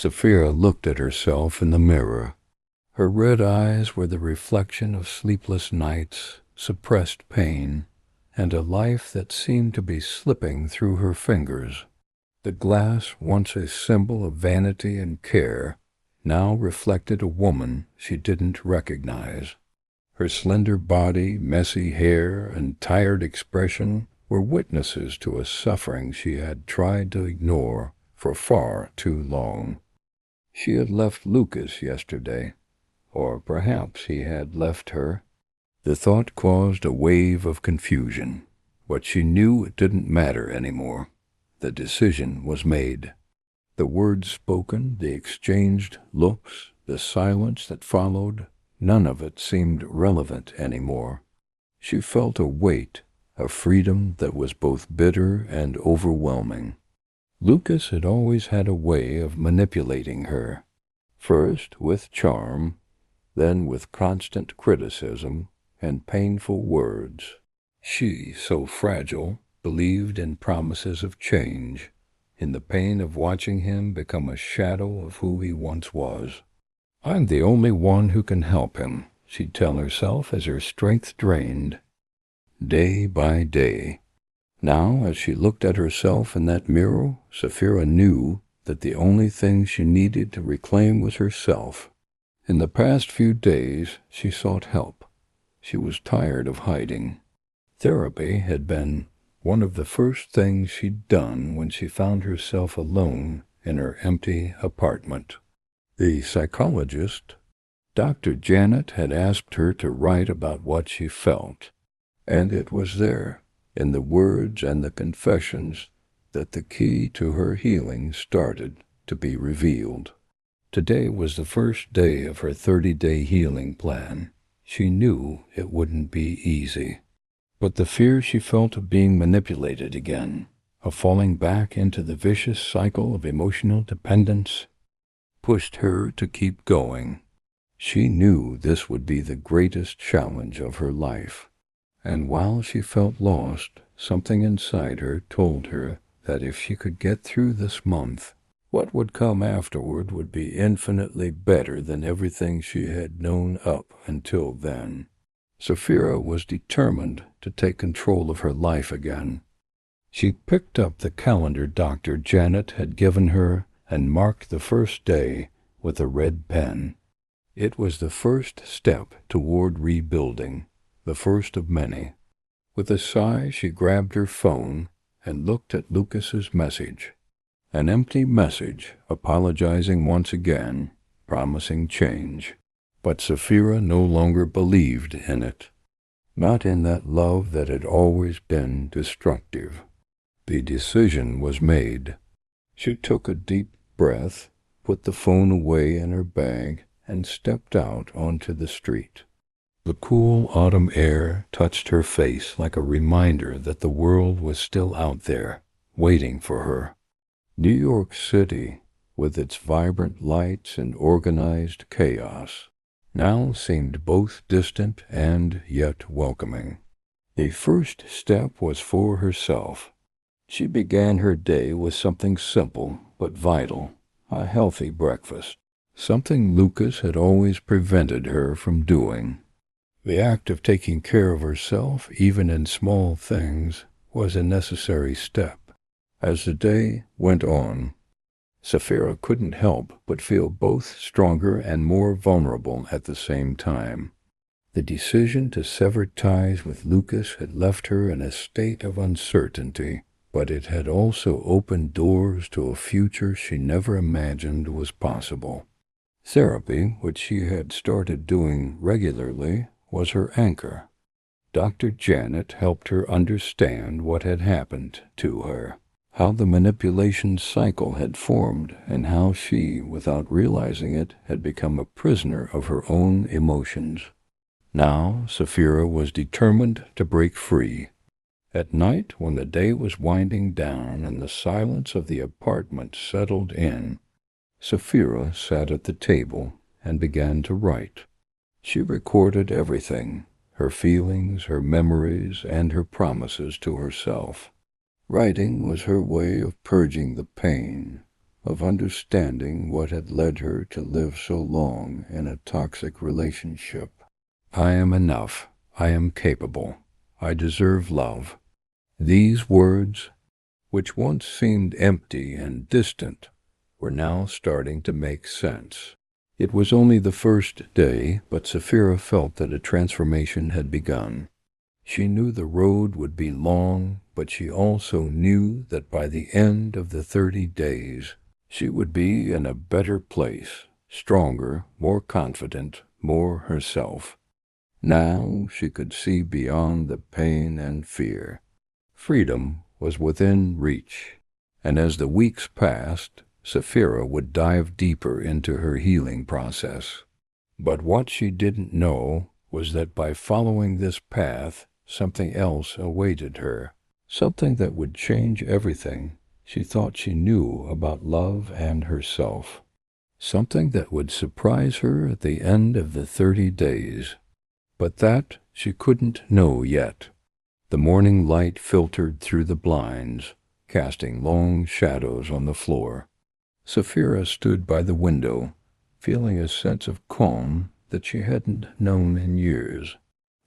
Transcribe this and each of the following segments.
Sapphira looked at herself in the mirror. Her red eyes were the reflection of sleepless nights, suppressed pain, and a life that seemed to be slipping through her fingers. The glass, once a symbol of vanity and care, now reflected a woman she didn't recognize. Her slender body, messy hair, and tired expression were witnesses to a suffering she had tried to ignore for far too long. She had left Lucas yesterday, or perhaps he had left her. The thought caused a wave of confusion, but she knew it didn't matter anymore. The decision was made. The words spoken, the exchanged looks, the silence that followed, none of it seemed relevant anymore. She felt a weight, a freedom that was both bitter and overwhelming. Lucas had always had a way of manipulating her, first with charm, then with constant criticism and painful words. She, so fragile, believed in promises of change, in the pain of watching him become a shadow of who he once was. "I'm the only one who can help him," she'd tell herself as her strength drained. Day by day. Now, as she looked at herself in that mirror, Sapphira knew that the only thing she needed to reclaim was herself. In the past few days, she sought help. She was tired of hiding. Therapy had been one of the first things she'd done when she found herself alone in her empty apartment. The psychologist, Dr. Janet, had asked her to write about what she felt, and it was there, in the words and the confessions, that the key to her healing started to be revealed. Today was the first day of her 30-day healing plan. She knew it wouldn't be easy. But the fear she felt of being manipulated again, of falling back into the vicious cycle of emotional dependence, pushed her to keep going. She knew this would be the greatest challenge of her life. And while she felt lost, something inside her told her that if she could get through this month, what would come afterward would be infinitely better than everything she had known up until then. Sapphira was determined to take control of her life again. She picked up the calendar Dr. Janet had given her and marked the first day with a red pen. It was the first step toward rebuilding, the first of many. With a sigh, she grabbed her phone and looked at Lucas's message. An empty message, apologizing once again, promising change. But Sapphira no longer believed in it, not in that love that had always been destructive. The decision was made. She took a deep breath, put the phone away in her bag, and stepped out onto the street. The cool autumn air touched her face like a reminder that the world was still out there, waiting for her. New York City, with its vibrant lights and organized chaos, now seemed both distant and yet welcoming. The first step was for herself. She began her day with something simple but vital, a healthy breakfast, something Lucas had always prevented her from doing. The act of taking care of herself, even in small things, was a necessary step. As the day went on, Sapphira couldn't help but feel both stronger and more vulnerable at the same time. The decision to sever ties with Lucas had left her in a state of uncertainty, but it had also opened doors to a future she never imagined was possible. Therapy, which she had started doing regularly, was her anchor. Dr. Janet helped her understand what had happened to her, how the manipulation cycle had formed, and how she, without realizing it, had become a prisoner of her own emotions. Now Sapphira was determined to break free. At night, when the day was winding down and the silence of the apartment settled in, Sapphira sat at the table and began to write. She recorded everything, her feelings, her memories, and her promises to herself. Writing was her way of purging the pain, of understanding what had led her to live so long in a toxic relationship. I am enough. I am capable. I deserve love. These words, which once seemed empty and distant, were now starting to make sense. It was only the first day, but Sapphira felt that a transformation had begun. She knew the road would be long, but she also knew that by the end of the 30 days, she would be in a better place, stronger, more confident, more herself. Now she could see beyond the pain and fear. Freedom was within reach, and as the weeks passed, Sapphira would dive deeper into her healing process. But what she didn't know was that by following this path, something else awaited her, something that would change everything she thought she knew about love and herself, something that would surprise her at the end of the 30 days. But that she couldn't know yet. The morning light filtered through the blinds, casting long shadows on the floor. Sapphira stood by the window, feeling a sense of calm that she hadn't known in years.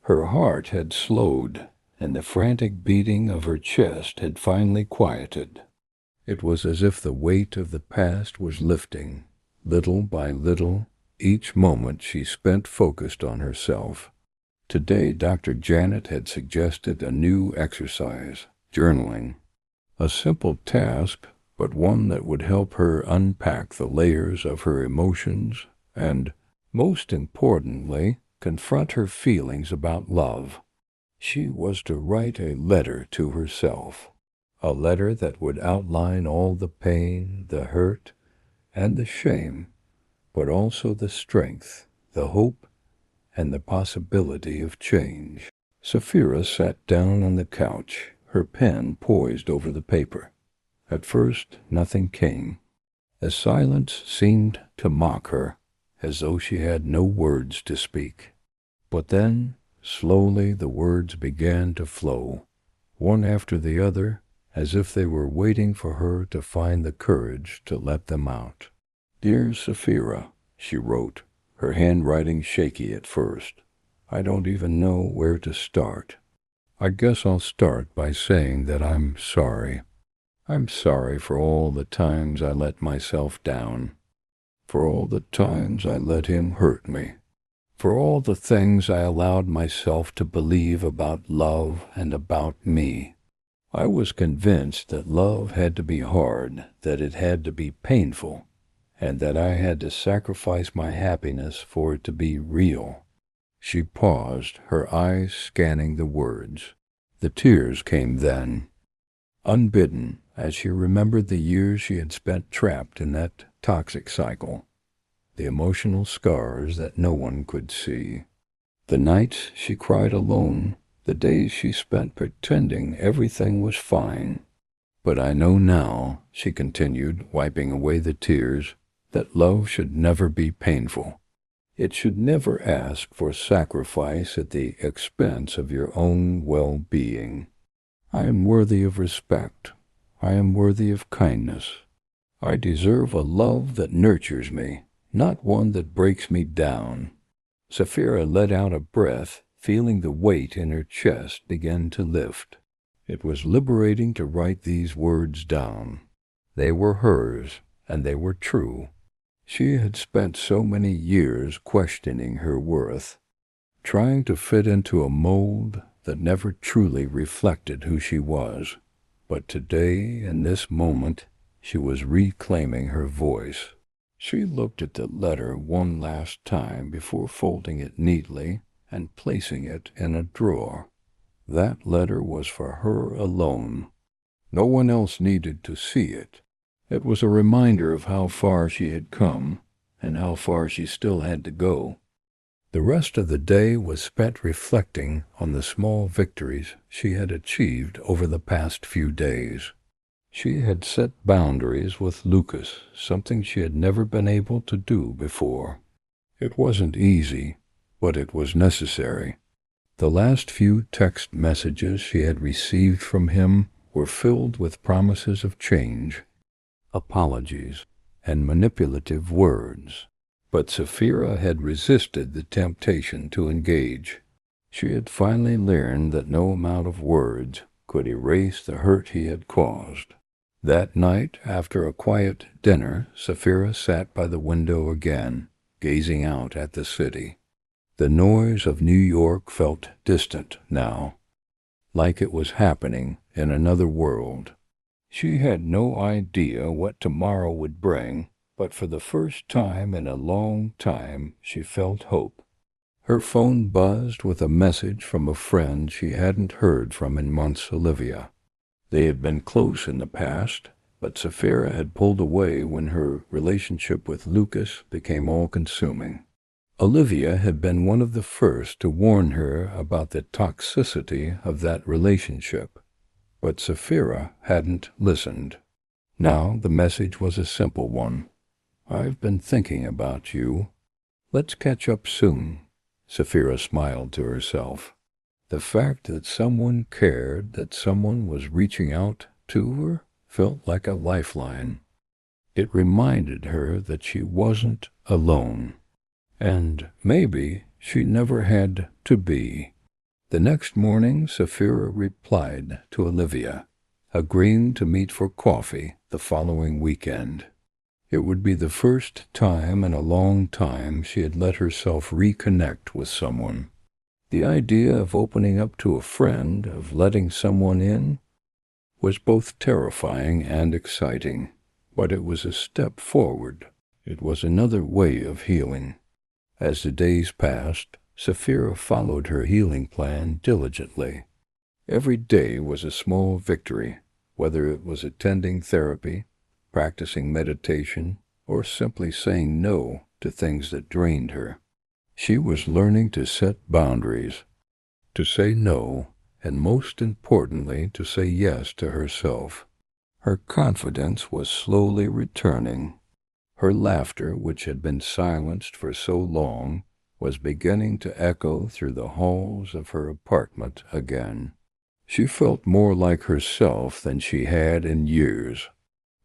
Her heart had slowed, and the frantic beating of her chest had finally quieted. It was as if the weight of the past was lifting, little by little, each moment she spent focused on herself. Today, Dr. Janet had suggested a new exercise, journaling. A simple task, but one that would help her unpack the layers of her emotions and, most importantly, confront her feelings about love. She was to write a letter to herself, a letter that would outline all the pain, the hurt, and the shame, but also the strength, the hope, and the possibility of change. Sapphira sat down on the couch, her pen poised over the paper. At first, nothing came. The silence seemed to mock her, as though she had no words to speak. But then, slowly, the words began to flow, one after the other, as if they were waiting for her to find the courage to let them out. "Dear Sapphira," she wrote, her handwriting shaky at first. "I don't even know where to start. I guess I'll start by saying that I'm sorry. I'm sorry for all the times I let myself down, for all the times I let him hurt me, for all the things I allowed myself to believe about love and about me. I was convinced that love had to be hard, that it had to be painful, and that I had to sacrifice my happiness for it to be real." She paused, her eyes scanning the words. The tears came then, unbidden, as she remembered the years she had spent trapped in that toxic cycle, the emotional scars that no one could see, the nights she cried alone, the days she spent pretending everything was fine. "But I know now," she continued, wiping away the tears, "that love should never be painful. It should never ask for sacrifice at the expense of your own well-being. I am worthy of respect. I am worthy of kindness. I deserve a love that nurtures me, not one that breaks me down." Sapphira let out a breath, feeling the weight in her chest begin to lift. It was liberating to write these words down. They were hers, and they were true. She had spent so many years questioning her worth, trying to fit into a mold that never truly reflected who she was. But today, in this moment, she was reclaiming her voice. She looked at the letter one last time before folding it neatly and placing it in a drawer. That letter was for her alone. No one else needed to see it. It was a reminder of how far she had come and how far she still had to go. The rest of the day was spent reflecting on the small victories she had achieved over the past few days. She had set boundaries with Lucas, something she had never been able to do before. It wasn't easy, but it was necessary. The last few text messages she had received from him were filled with promises of change. apologies, and manipulative words. But Sapphira had resisted the temptation to engage. She had finally learned that no amount of words could erase the hurt he had caused. That night, after a quiet dinner, Sapphira sat by the window again, gazing out at the city. The noise of New York felt distant now, like it was happening in another world. She had no idea what tomorrow would bring, but for the first time in a long time she felt hope. Her phone buzzed with a message from a friend she hadn't heard from in months. Olivia. They had been close in the past, but Sapphira had pulled away when her relationship with Lucas became all-consuming. Olivia had been one of the first to warn her about the toxicity of that relationship, but Sapphira hadn't listened. Now the message was a simple one. "I've been thinking about you. Let's catch up soon." Sapphira smiled to herself. The fact that someone cared, that someone was reaching out to her, felt like a lifeline. It reminded her that she wasn't alone. And maybe she never had to be. The next morning, Sapphira replied to Olivia, agreeing to meet for coffee the following weekend. It would be the first time in a long time she had let herself reconnect with someone. The idea of opening up to a friend, of letting someone in, was both terrifying and exciting, but it was a step forward. It was another way of healing. As the days passed, Sapphira followed her healing plan diligently. Every day was a small victory, whether it was attending therapy, practicing meditation, or simply saying no to things that drained her. She was learning to set boundaries, to say no, and most importantly, to say yes to herself. Her confidence was slowly returning. Her laughter, which had been silenced for so long, was beginning to echo through the halls of her apartment again. She felt more like herself than she had in years.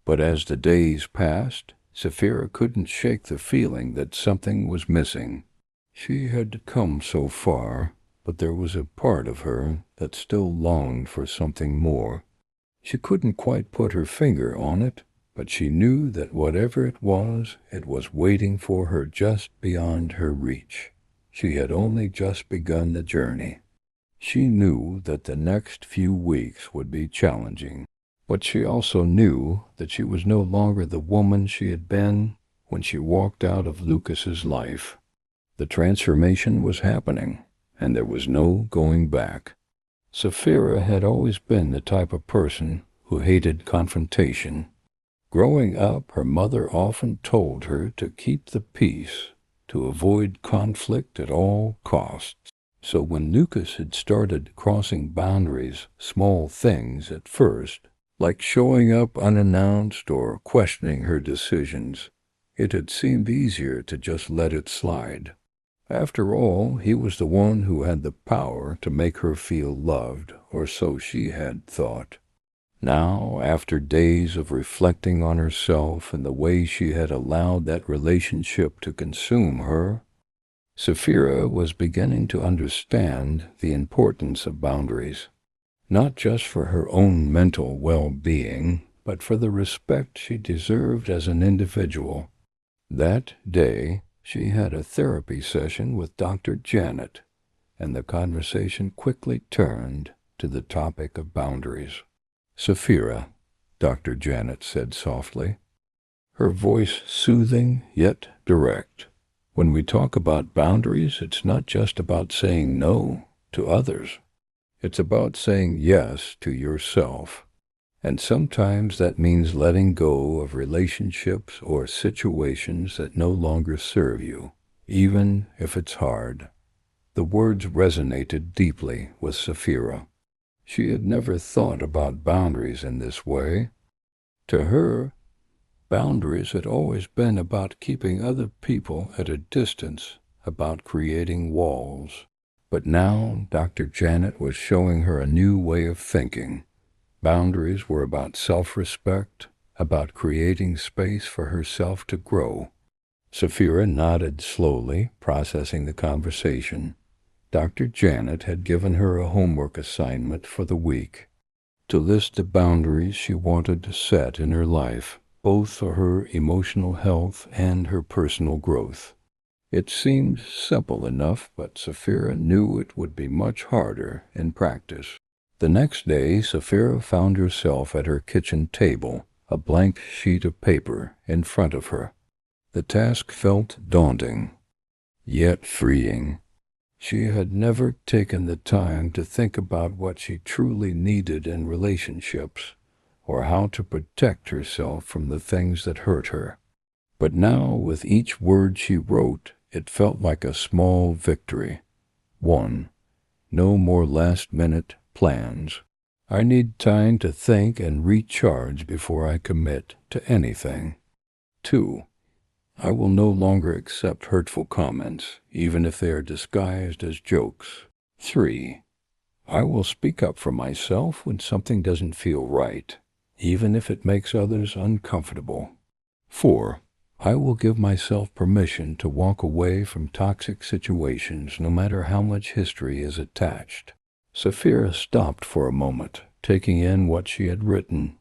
But as the days passed, Sapphira couldn't shake the feeling that something was missing. She had come so far, but there was a part of her that still longed for something more. She couldn't quite put her finger on it, but she knew that whatever it was waiting for her just beyond her reach. She had only just begun the journey. She knew that the next few weeks would be challenging, but she also knew that she was no longer the woman she had been when she walked out of Lucas's life. The transformation was happening, and there was no going back. Sapphira had always been the type of person who hated confrontation. Growing up, her mother often told her to keep the peace, to avoid conflict at all costs. So when Lucas had started crossing boundaries, small things at first, like showing up unannounced or questioning her decisions, it had seemed easier to just let it slide. After all, he was the one who had the power to make her feel loved, or so she had thought. Now, after days of reflecting on herself and the way she had allowed that relationship to consume her, Sapphira was beginning to understand the importance of boundaries, not just for her own mental well-being, but for the respect she deserved as an individual. That day, she had a therapy session with Dr. Janet, and the conversation quickly turned to the topic of boundaries. "Sapphira," Dr. Janet said softly, her voice soothing yet direct. "When we talk about boundaries, it's not just about saying no to others. It's about saying yes to yourself. And sometimes that means letting go of relationships or situations that no longer serve you, even if it's hard." The words resonated deeply with Sapphira. She had never thought about boundaries in this way. To her, boundaries had always been about keeping other people at a distance, about creating walls. But now Dr. Janet was showing her a new way of thinking. Boundaries were about self-respect, about creating space for herself to grow. Sapphira nodded slowly, processing the conversation. Dr. Janet had given her a homework assignment for the week, to list the boundaries she wanted to set in her life, both for her emotional health and her personal growth. It seemed simple enough, but Sapphira knew it would be much harder in practice. The next day, Sapphira found herself at her kitchen table, a blank sheet of paper in front of her. The task felt daunting, yet freeing. She had never taken the time to think about what she truly needed in relationships, or how to protect herself from the things that hurt her. But now, with each word she wrote, it felt like a small victory. 1. No more last-minute plans. I need time to think and recharge before I commit to anything. 2. I will no longer accept hurtful comments, even if they are disguised as jokes. 3. I will speak up for myself when something doesn't feel right, even if it makes others uncomfortable. 4. I will give myself permission to walk away from toxic situations no matter how much history is attached. Sapphira stopped for a moment, taking in what she had written.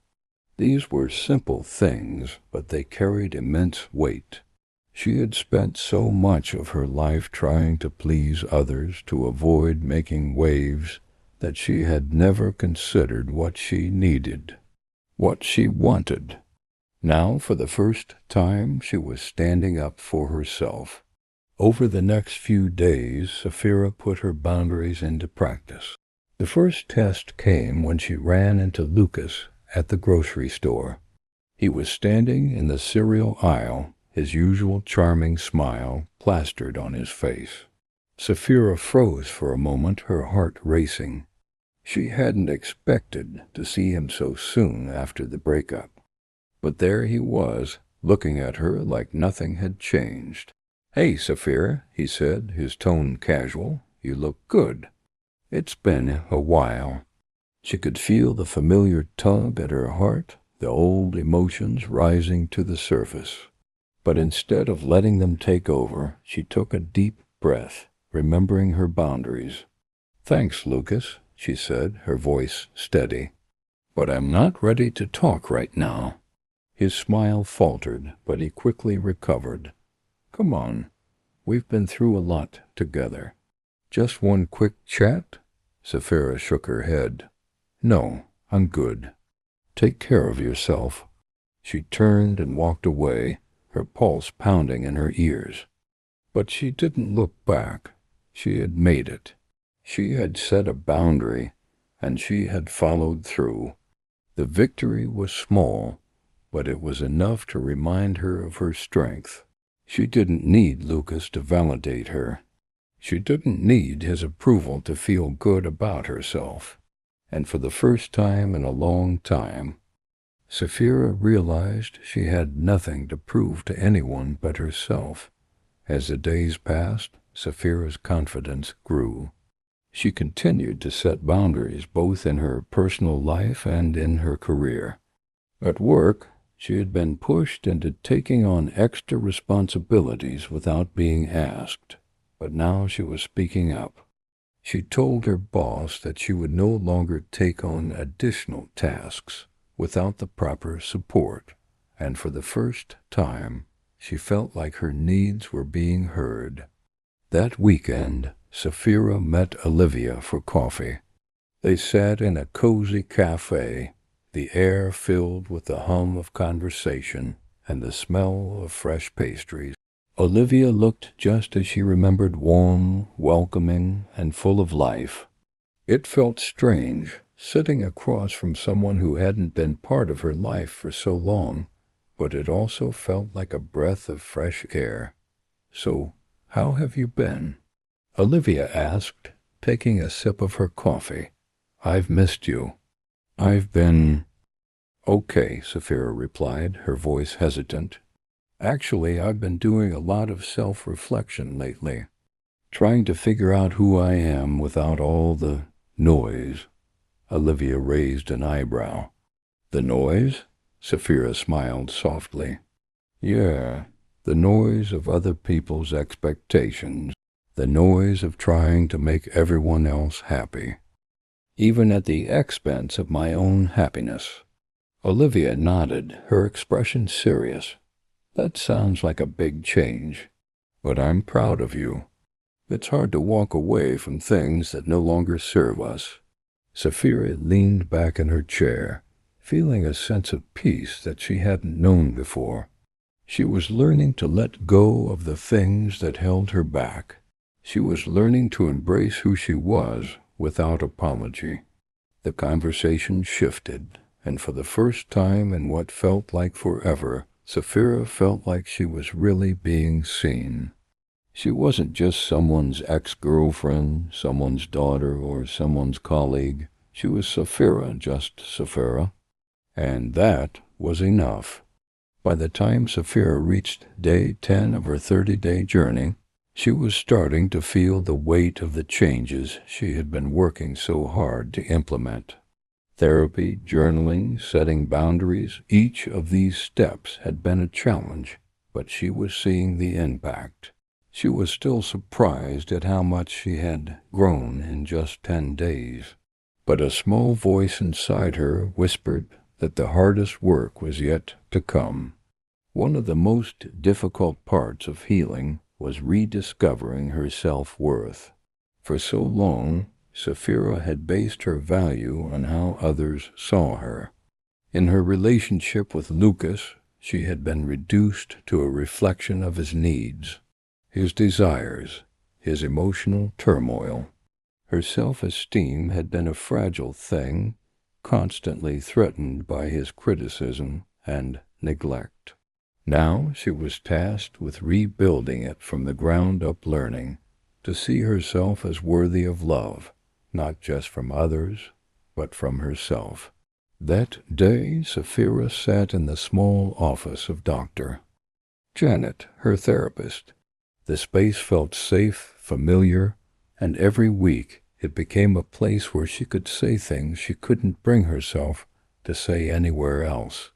These were simple things, but they carried immense weight. She had spent so much of her life trying to please others to avoid making waves that she had never considered what she needed, what she wanted. Now, for the first time, she was standing up for herself. Over the next few days, Sapphira put her boundaries into practice. The first test came when she ran into Lucas at the grocery store. He was standing in the cereal aisle, his usual charming smile plastered on his face. Sapphira froze for a moment, her heart racing. She hadn't expected to see him so soon after the breakup. But there he was, looking at her like nothing had changed. "Hey, Sapphira," he said, his tone casual. "You look good." It's been a while. She could feel the familiar tug at her heart, the old emotions rising to the surface. But instead of letting them take over, she took a deep breath, remembering her boundaries. "Thanks, Lucas," she said, her voice steady. "But I'm not ready to talk right now." His smile faltered, but he quickly recovered. "Come on. We've been through a lot together. Just one quick chat?" Sapphira shook her head. "No, I'm good. Take care of yourself." She turned and walked away, her pulse pounding in her ears. But she didn't look back. She had made it. She had set a boundary, and she had followed through. The victory was small, but it was enough to remind her of her strength. She didn't need Lucas to validate her. She didn't need his approval to feel good about herself. And for the first time in a long time, Sapphira realized she had nothing to prove to anyone but herself. As the days passed, Sapphira's confidence grew. She continued to set boundaries both in her personal life and in her career. At work, she had been pushed into taking on extra responsibilities without being asked, but now she was speaking up. She told her boss that she would no longer take on additional tasks without the proper support, and for the first time, she felt like her needs were being heard. That weekend, Sapphira met Olivia for coffee. They sat in a cozy cafe, the air filled with the hum of conversation and the smell of fresh pastries. Olivia looked just as she remembered, warm, welcoming, and full of life. It felt strange, sitting across from someone who hadn't been part of her life for so long, but it also felt like a breath of fresh air. "So, how have you been?" Olivia asked, taking a sip of her coffee. "I've missed you." "I've been okay," Sapphira replied, her voice hesitant. "Actually, I've been doing a lot of self-reflection lately, trying to figure out who I am without all the noise." Olivia raised an eyebrow. "The noise?" Sapphira smiled softly. Yeah, the noise of other people's expectations, the noise of trying to make everyone else happy, even at the expense of my own happiness. Olivia nodded, her expression serious. That sounds like a big change, but I'm proud of you. It's hard to walk away from things that no longer serve us. Sapphira leaned back in her chair, feeling a sense of peace that she hadn't known before. She was learning to let go of the things that held her back. She was learning to embrace who she was without apology. The conversation shifted, and for the first time in what felt like forever, Sapphira felt like she was really being seen. She wasn't just someone's ex-girlfriend, someone's daughter, or someone's colleague. She was Sapphira, just Sapphira. And that was enough. By the time Sapphira reached day 10 of her 30-day journey, she was starting to feel the weight of the changes she had been working so hard to implement. Therapy, journaling, setting boundaries, each of these steps had been a challenge, but she was seeing the impact. She was still surprised at how much she had grown in just 10 days. But a small voice inside her whispered that the hardest work was yet to come. One of the most difficult parts of healing was rediscovering her self-worth. For so long, Sapphira had based her value on how others saw her. In her relationship with Lucas, she had been reduced to a reflection of his needs, his desires, his emotional turmoil. Her self-esteem had been a fragile thing, constantly threatened by his criticism and neglect. Now she was tasked with rebuilding it from the ground up, learning to see herself as worthy of love, not just from others, but from herself. That day, Sapphira sat in the small office of Dr. Janet, her therapist. The space felt safe, familiar, and every week it became a place where she could say things she couldn't bring herself to say anywhere else.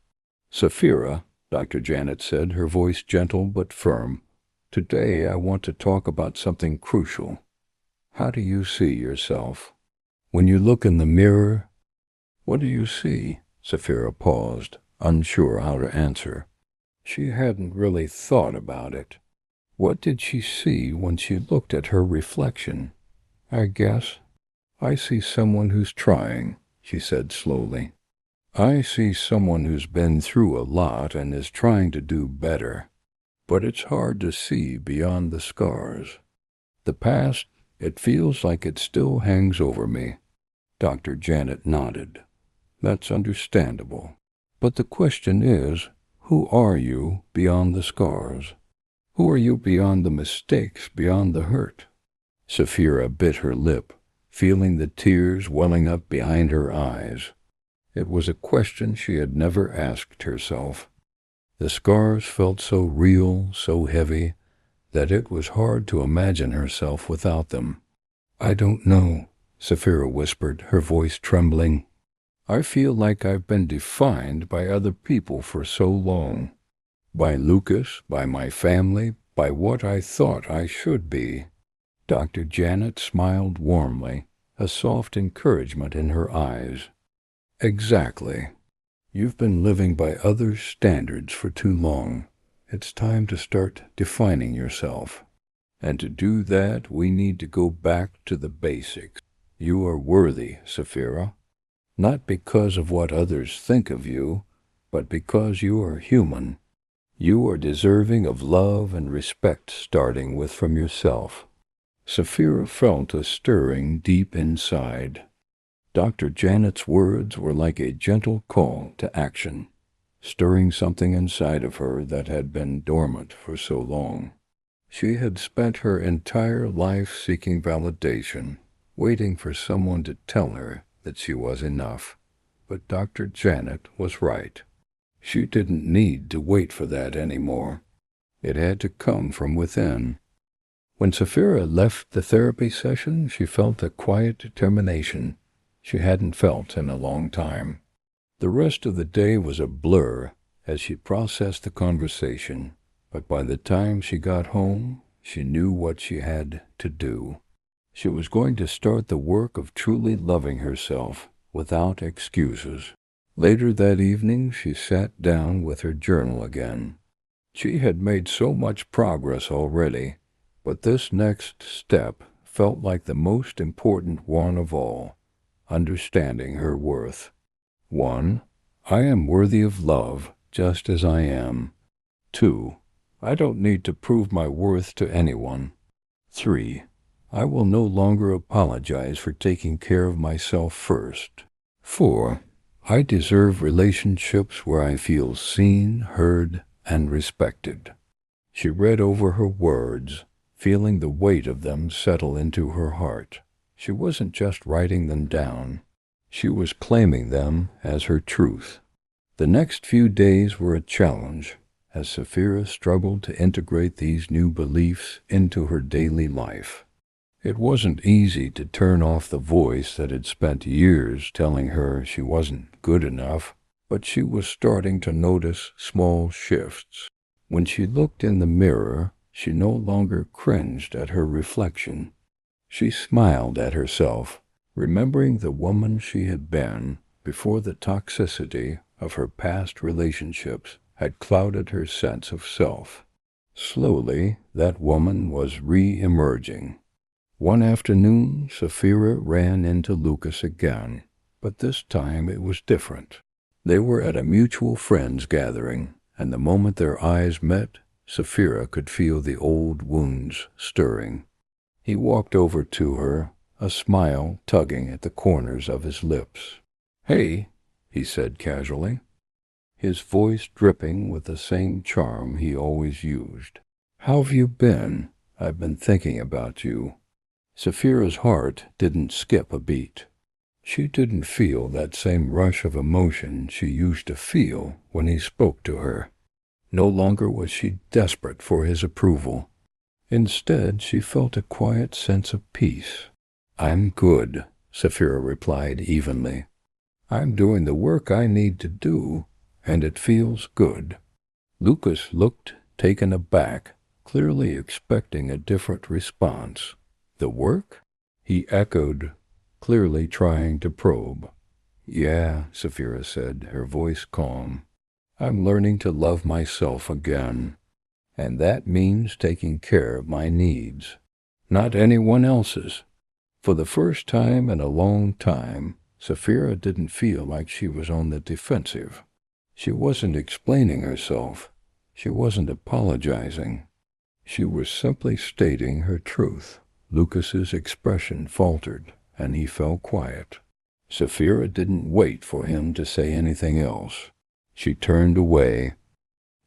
Sapphira, Dr. Janet said, her voice gentle but firm, today I want to talk about something crucial. How do you see yourself? When you look in the mirror, what do you see? Sapphira paused, unsure how to answer. She hadn't really thought about it. What did she see when she looked at her reflection? I guess I see someone who's trying, she said slowly. I see someone who's been through a lot and is trying to do better. But it's hard to see beyond the scars. The past, it feels like it still hangs over me. Dr. Janet nodded. That's understandable. But the question is, who are you beyond the scars? Who are you beyond the mistakes, beyond the hurt? Sapphira bit her lip, feeling the tears welling up behind her eyes. It was a question she had never asked herself. The scars felt so real, so heavy, that it was hard to imagine herself without them. I don't know, Sapphira whispered, her voice trembling. I feel like I've been defined by other people for so long. By Lucas, by my family, by what I thought I should be. Dr. Janet smiled warmly, a soft encouragement in her eyes. Exactly. You've been living by others' standards for too long. It's time to start defining yourself. And to do that, we need to go back to the basics. You are worthy, Sapphira. Not because of what others think of you, but because you are human. You are deserving of love and respect, starting with from yourself. Sapphira felt a stirring deep inside. Dr. Janet's words were like a gentle call to action, stirring something inside of her that had been dormant for so long. She had spent her entire life seeking validation, waiting for someone to tell her that she was enough. But Dr. Janet was right. She didn't need to wait for that anymore. It had to come from within. When Sapphira left the therapy session, she felt a quiet determination she hadn't felt in a long time. The rest of the day was a blur as she processed the conversation, but by the time she got home, she knew what she had to do. She was going to start the work of truly loving herself without excuses. Later that evening, she sat down with her journal again. She had made so much progress already, but this next step felt like the most important one of all, understanding her worth. 1. I am worthy of love just as I am. 2. I don't need to prove my worth to anyone. 3. I will no longer apologize for taking care of myself first. 4. I deserve relationships where I feel seen, heard, and respected. She read over her words, feeling the weight of them settle into her heart. She wasn't just writing them down. She was claiming them as her truth. The next few days were a challenge, as Sapphira struggled to integrate these new beliefs into her daily life. It wasn't easy to turn off the voice that had spent years telling her she wasn't good enough, but she was starting to notice small shifts. When she looked in the mirror, she no longer cringed at her reflection. She smiled at herself, remembering the woman she had been before the toxicity of her past relationships had clouded her sense of self. Slowly, that woman was re-emerging. One afternoon, Sapphira ran into Lucas again, but this time it was different. They were at a mutual friends gathering, and the moment their eyes met, Sapphira could feel the old wounds stirring. He walked over to her, a smile tugging at the corners of his lips. "Hey," he said casually, his voice dripping with the same charm he always used. "How have you been? I've been thinking about you." Sapphira's heart didn't skip a beat. She didn't feel that same rush of emotion she used to feel when he spoke to her. No longer was she desperate for his approval. Instead, she felt a quiet sense of peace. "I'm good," Sapphira replied evenly. "I'm doing the work I need to do, and it feels good." Lucas looked taken aback, clearly expecting a different response. "The work?" he echoed, clearly trying to probe. "Yeah," Sapphira said, her voice calm. "I'm learning to love myself again, and that means taking care of my needs, not anyone else's." For the first time in a long time, Sapphira didn't feel like she was on the defensive. She wasn't explaining herself. She wasn't apologizing. She was simply stating her truth. Lucas's expression faltered, and he fell quiet. Sapphira didn't wait for him to say anything else. She turned away,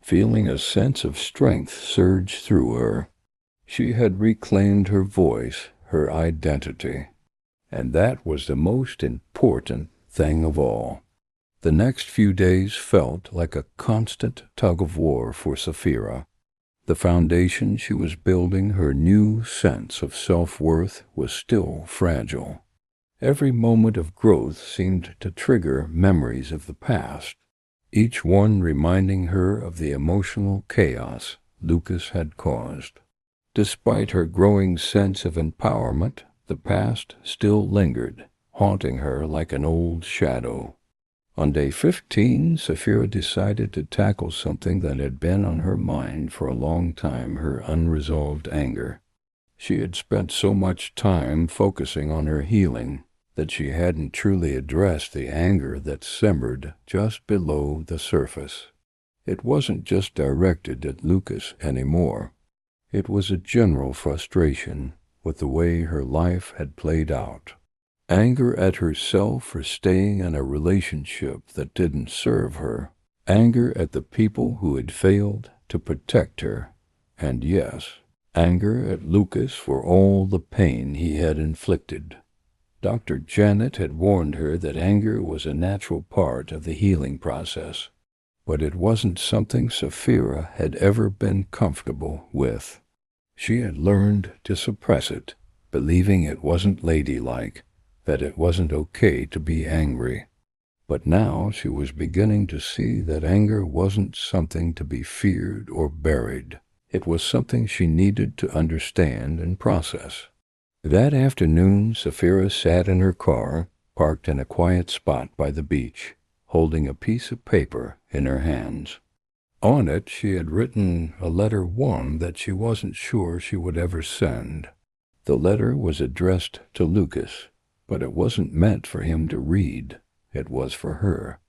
feeling a sense of strength surge through her. She had reclaimed her voice, her identity, and that was the most important thing of all. The next few days felt like a constant tug-of-war for Sapphira. The foundation she was building, her new sense of self-worth, was still fragile. Every moment of growth seemed to trigger memories of the past, each one reminding her of the emotional chaos Lucas had caused. Despite her growing sense of empowerment, the past still lingered, haunting her like an old shadow. On day 15, Sapphira decided to tackle something that had been on her mind for a long time, her unresolved anger. She had spent so much time focusing on her healing that she hadn't truly addressed the anger that simmered just below the surface. It wasn't just directed at Lucas anymore. It was a general frustration with the way her life had played out. Anger at herself for staying in a relationship that didn't serve her. Anger at the people who had failed to protect her. And yes, anger at Lucas for all the pain he had inflicted. Dr. Janet had warned her that anger was a natural part of the healing process, but it wasn't something Sapphira had ever been comfortable with. She had learned to suppress it, believing it wasn't ladylike, that it wasn't okay to be angry. But now she was beginning to see that anger wasn't something to be feared or buried. It was something she needed to understand and process. That afternoon, Sapphira sat in her car, parked in a quiet spot by the beach, holding a piece of paper in her hands. On it, she had written a letter that she wasn't sure she would ever send. The letter was addressed to Lucas, but it wasn't meant for him to read. It was for her.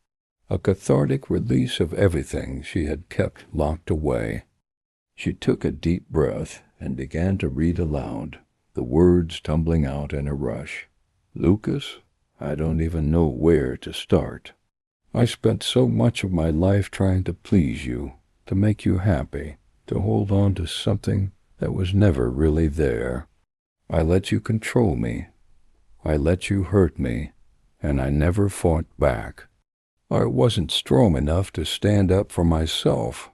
A cathartic release of everything she had kept locked away. She took a deep breath and began to read aloud, the words tumbling out in a rush. Lucas, I don't even know where to start. I spent so much of my life trying to please you, to make you happy, to hold on to something that was never really there. I let you control me. I let you hurt me, and I never fought back. I wasn't strong enough to stand up for myself.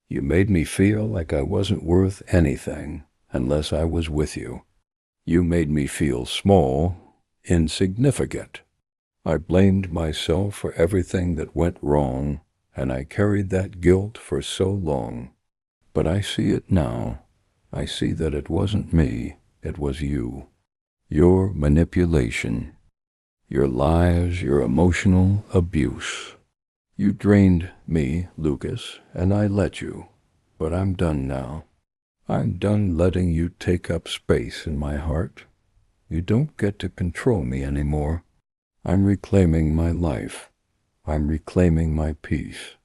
You made me feel like I wasn't worth anything unless I was with you. You made me feel small, insignificant. I blamed myself for everything that went wrong, and I carried that guilt for so long. But I see it now. I see that it wasn't me, it was you. Your manipulation. Your lies, your emotional abuse. You drained me, Lucas, and I let you. But I'm done now. I'm done letting you take up space in my heart. You don't get to control me anymore. I'm reclaiming my life. I'm reclaiming my peace.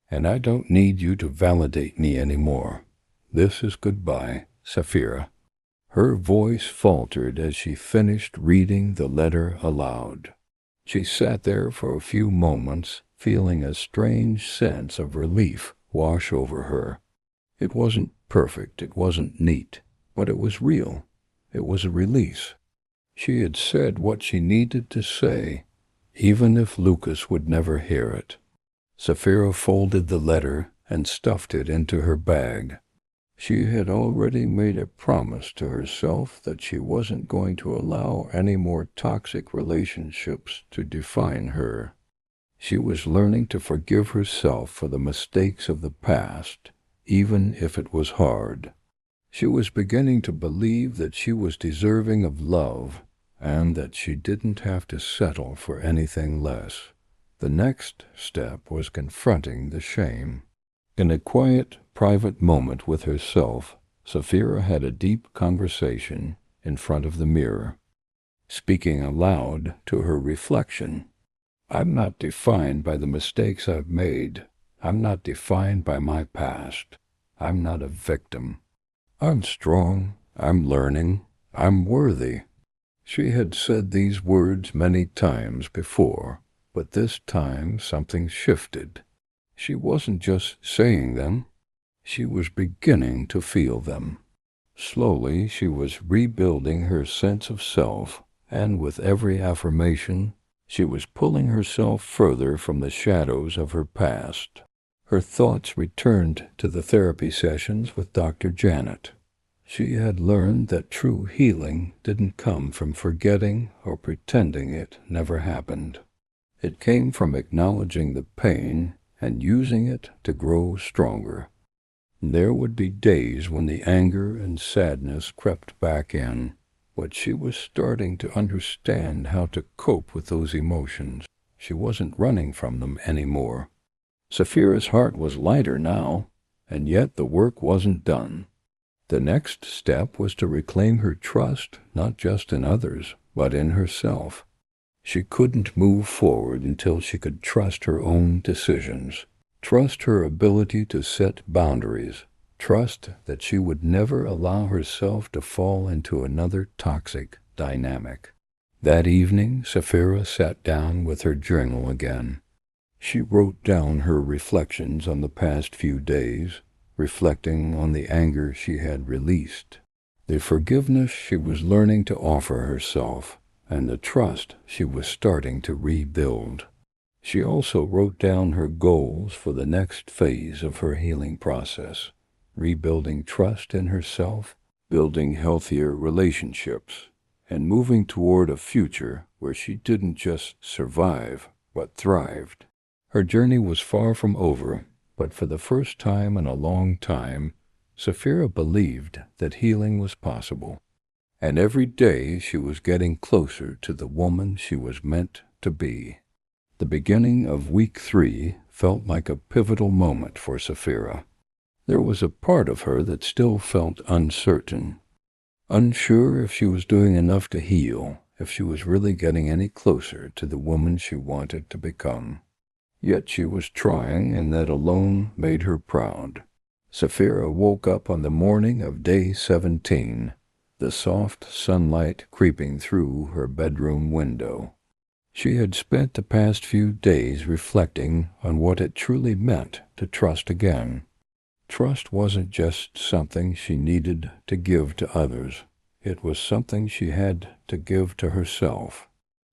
And I don't need you to validate me anymore. This is goodbye, Sapphira. Her voice faltered as she finished reading the letter aloud. She sat there for a few moments, feeling a strange sense of relief wash over her. It wasn't perfect, it wasn't neat, but it was real. It was a release. She had said what she needed to say, even if Lucas would never hear it. Sapphira folded the letter and stuffed it into her bag. She had already made a promise to herself that she wasn't going to allow any more toxic relationships to define her. She was learning to forgive herself for the mistakes of the past, even if it was hard. She was beginning to believe that she was deserving of love and that she didn't have to settle for anything less. The next step was confronting the shame. In a quiet, private moment with herself, Sapphira had a deep conversation in front of the mirror, speaking aloud to her reflection. I'm not defined by the mistakes I've made. I'm not defined by my past. I'm not a victim. I'm strong. I'm learning. I'm worthy. She had said these words many times before, but this time something shifted. She wasn't just saying them. She was beginning to feel them. Slowly she was rebuilding her sense of self, and with every affirmation, she was pulling herself further from the shadows of her past. Her thoughts returned to the therapy sessions with Dr. Janet. She had learned that true healing didn't come from forgetting or pretending it never happened. It came from acknowledging the pain and using it to grow stronger. There would be days when the anger and sadness crept back in, but she was starting to understand how to cope with those emotions. She wasn't running from them anymore. Sapphira's heart was lighter now, and yet the work wasn't done. The next step was to reclaim her trust, not just in others, but in herself. She couldn't move forward until she could trust her own decisions, trust her ability to set boundaries, trust that she would never allow herself to fall into another toxic dynamic. That evening, Sapphira sat down with her journal again. She wrote down her reflections on the past few days, reflecting on the anger she had released, the forgiveness she was learning to offer herself, and the trust she was starting to rebuild. She also wrote down her goals for the next phase of her healing process, rebuilding trust in herself, building healthier relationships, and moving toward a future where she didn't just survive, but thrived. Her journey was far from over, but for the first time in a long time, Sapphira believed that healing was possible. And every day she was getting closer to the woman she was meant to be. The beginning of week 3 felt like a pivotal moment for Sapphira. There was a part of her that still felt uncertain, unsure if she was doing enough to heal, if she was really getting any closer to the woman she wanted to become. Yet she was trying, and that alone made her proud. Sapphira woke up on the morning of day 17, the soft sunlight creeping through her bedroom window. She had spent the past few days reflecting on what it truly meant to trust again. Trust wasn't just something she needed to give to others. It was something she had to give to herself.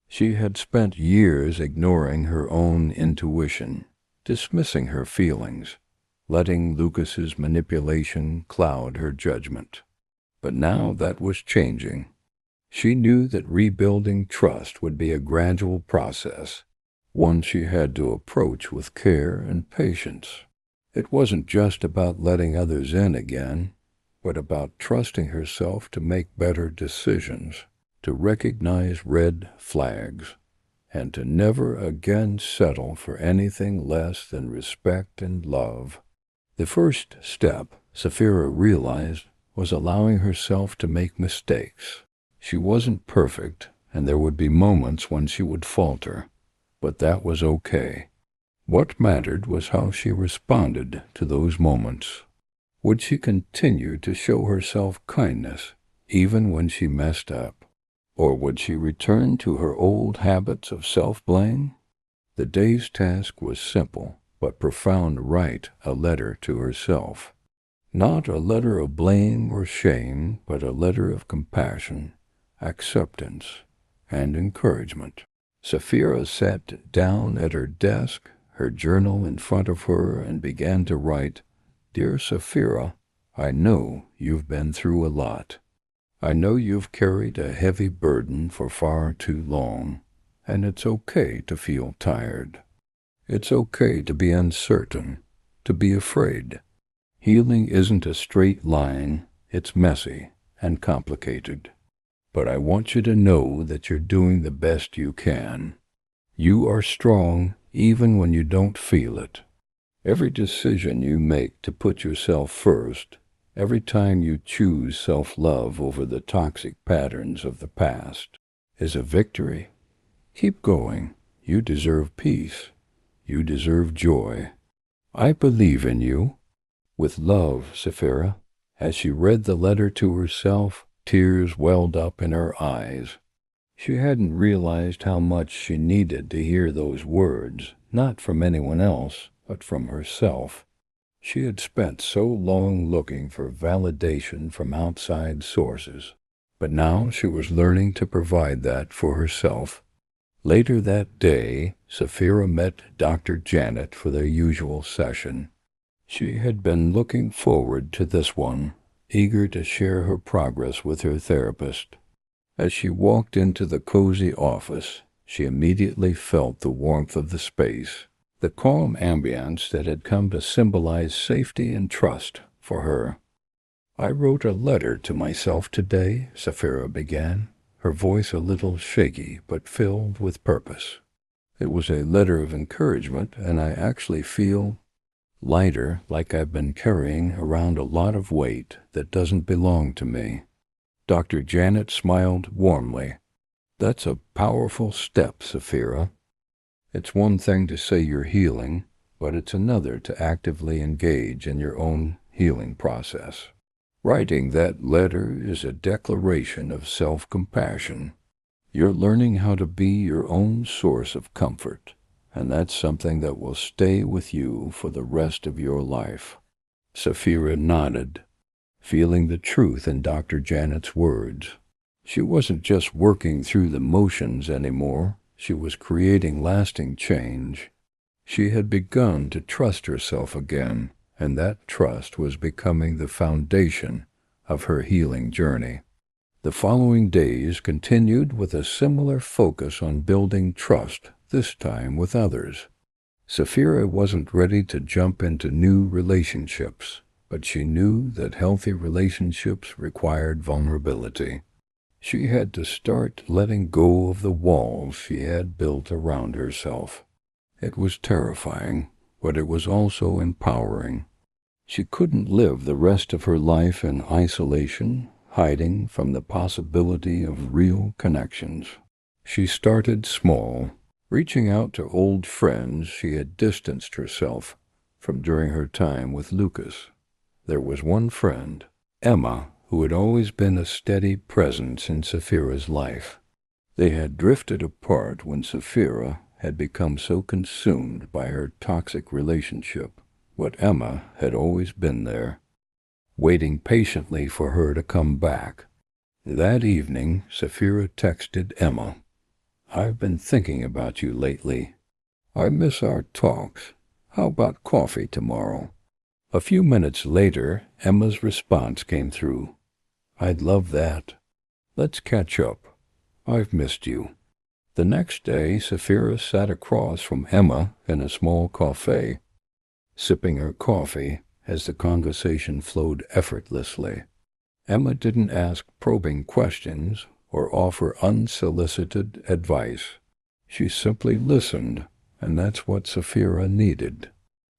She had spent years ignoring her own intuition, dismissing her feelings, letting Lucas's manipulation cloud her judgment. But now that was changing. She knew that rebuilding trust would be a gradual process, one she had to approach with care and patience. It wasn't just about letting others in again, but about trusting herself to make better decisions, to recognize red flags, and to never again settle for anything less than respect and love. The first step, Sapphira realized, was allowing herself to make mistakes. She wasn't perfect, and there would be moments when she would falter, but that was okay. What mattered was how she responded to those moments. Would she continue to show herself kindness, even when she messed up? Or would she return to her old habits of self-blame? The day's task was simple, but profound. Write a letter to herself. Not a letter of blame or shame, but a letter of compassion, acceptance, and encouragement. Sapphira sat down at her desk, her journal in front of her, and began to write, "Dear Sapphira, I know you've been through a lot. I know you've carried a heavy burden for far too long, and it's okay to feel tired. It's okay to be uncertain, to be afraid. Healing isn't a straight line, it's messy and complicated. But I want you to know that you're doing the best you can. You are strong even when you don't feel it. Every decision you make to put yourself first, every time you choose self-love over the toxic patterns of the past, is a victory. Keep going. You deserve peace. You deserve joy. I believe in you." With love, Sapphira. As she read the letter to herself, tears welled up in her eyes. She hadn't realized how much she needed to hear those words, not from anyone else, but from herself. She had spent so long looking for validation from outside sources, but now she was learning to provide that for herself. Later that day, Sapphira met Dr. Janet for their usual session. She had been looking forward to this one, eager to share her progress with her therapist. As she walked into the cozy office, she immediately felt the warmth of the space, the calm ambience that had come to symbolize safety and trust for her. "I wrote a letter to myself today," Sapphira began, her voice a little shaky but filled with purpose. "It was a letter of encouragement, and I actually feel lighter, like I've been carrying around a lot of weight that doesn't belong to me." Dr. Janet smiled warmly. "That's a powerful step, Sapphira. It's one thing to say you're healing, but it's another to actively engage in your own healing process. Writing that letter is a declaration of self-compassion. You're learning how to be your own source of comfort, and that's something that will stay with you for the rest of your life." Sapphira nodded, feeling the truth in Dr. Janet's words. She wasn't just working through the motions anymore. She was creating lasting change. She had begun to trust herself again, and that trust was becoming the foundation of her healing journey. The following days continued with a similar focus on building trust this time with others. Sapphira wasn't ready to jump into new relationships, but she knew that healthy relationships required vulnerability. She had to start letting go of the walls she had built around herself. It was terrifying, but it was also empowering. She couldn't live the rest of her life in isolation, hiding from the possibility of real connections. She started small, reaching out to old friends she had distanced herself from during her time with Lucas. There was one friend, Emma, who had always been a steady presence in Sapphira's life. They had drifted apart when Sapphira had become so consumed by her toxic relationship, but Emma had always been there, waiting patiently for her to come back. That evening, Sapphira texted Emma, "I've been thinking about you lately. I miss our talks. How about coffee tomorrow?" A few minutes later, Emma's response came through, "I'd love that. Let's catch up. I've missed you." The next day, Sapphira sat across from Emma in a small cafe, sipping her coffee as the conversation flowed effortlessly. Emma didn't ask probing questions or offer unsolicited advice. She simply listened, and that's what Sapphira needed.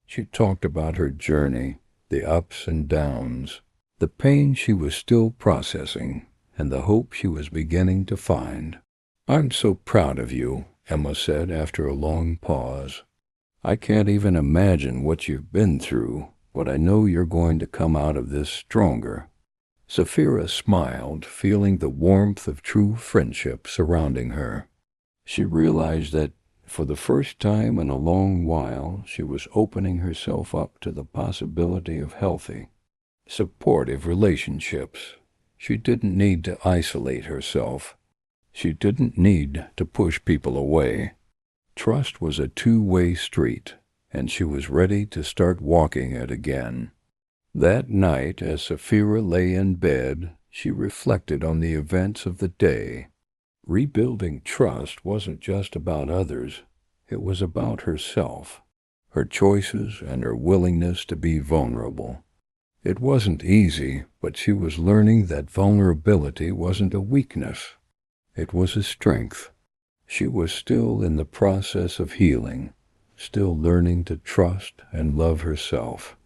She talked about her journey, the ups and downs, the pain she was still processing, and the hope she was beginning to find. "I'm so proud of you," Emma said after a long pause. "I can't even imagine what you've been through, but I know you're going to come out of this stronger." Sapphira smiled, feeling the warmth of true friendship surrounding her. She realized that, for the first time in a long while, she was opening herself up to the possibility of healthy, supportive relationships. She didn't need to isolate herself. She didn't need to push people away. Trust was a two-way street, and she was ready to start walking it again. That night, as Sapphira lay in bed, she reflected on the events of the day. Rebuilding trust wasn't just about others. It was about herself, her choices, and her willingness to be vulnerable. It wasn't easy, but she was learning that vulnerability wasn't a weakness. It was a strength. She was still in the process of healing, still learning to trust and love herself.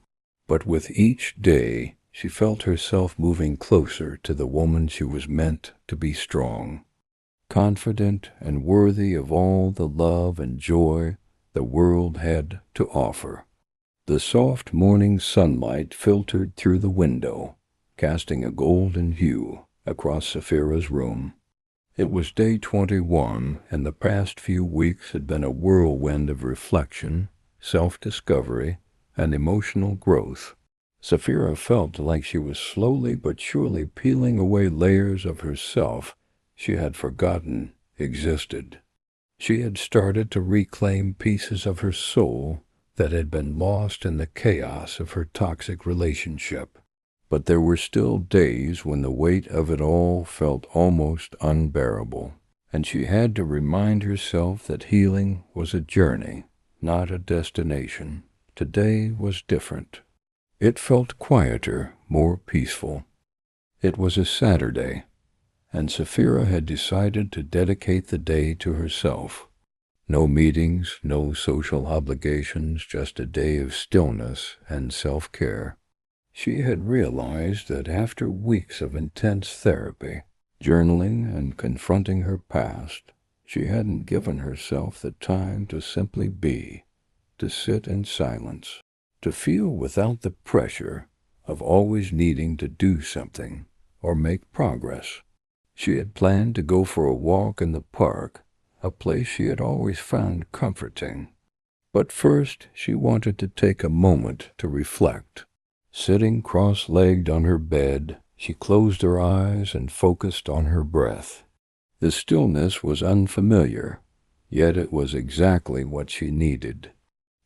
But with each day, she felt herself moving closer to the woman she was meant to be strong, confident and worthy of all the love and joy the world had to offer. The soft morning sunlight filtered through the window, casting a golden hue across Sapphira's room. It was day 21, and the past few weeks had been a whirlwind of reflection, self-discovery, and emotional growth. Sapphira felt like she was slowly but surely peeling away layers of herself she had forgotten existed. She had started to reclaim pieces of her soul that had been lost in the chaos of her toxic relationship. But there were still days when the weight of it all felt almost unbearable, and she had to remind herself that healing was a journey, not a destination. Today was different. It felt quieter, more peaceful. It was a Saturday, and Sapphira had decided to dedicate the day to herself. No meetings, no social obligations, just a day of stillness and self-care. She had realized that after weeks of intense therapy, journaling and confronting her past, she hadn't given herself the time to simply be, to sit in silence, to feel without the pressure of always needing to do something or make progress. She had planned to go for a walk in the park, a place she had always found comforting. But first she wanted to take a moment to reflect. Sitting cross-legged on her bed, she closed her eyes and focused on her breath. The stillness was unfamiliar, yet it was exactly what she needed.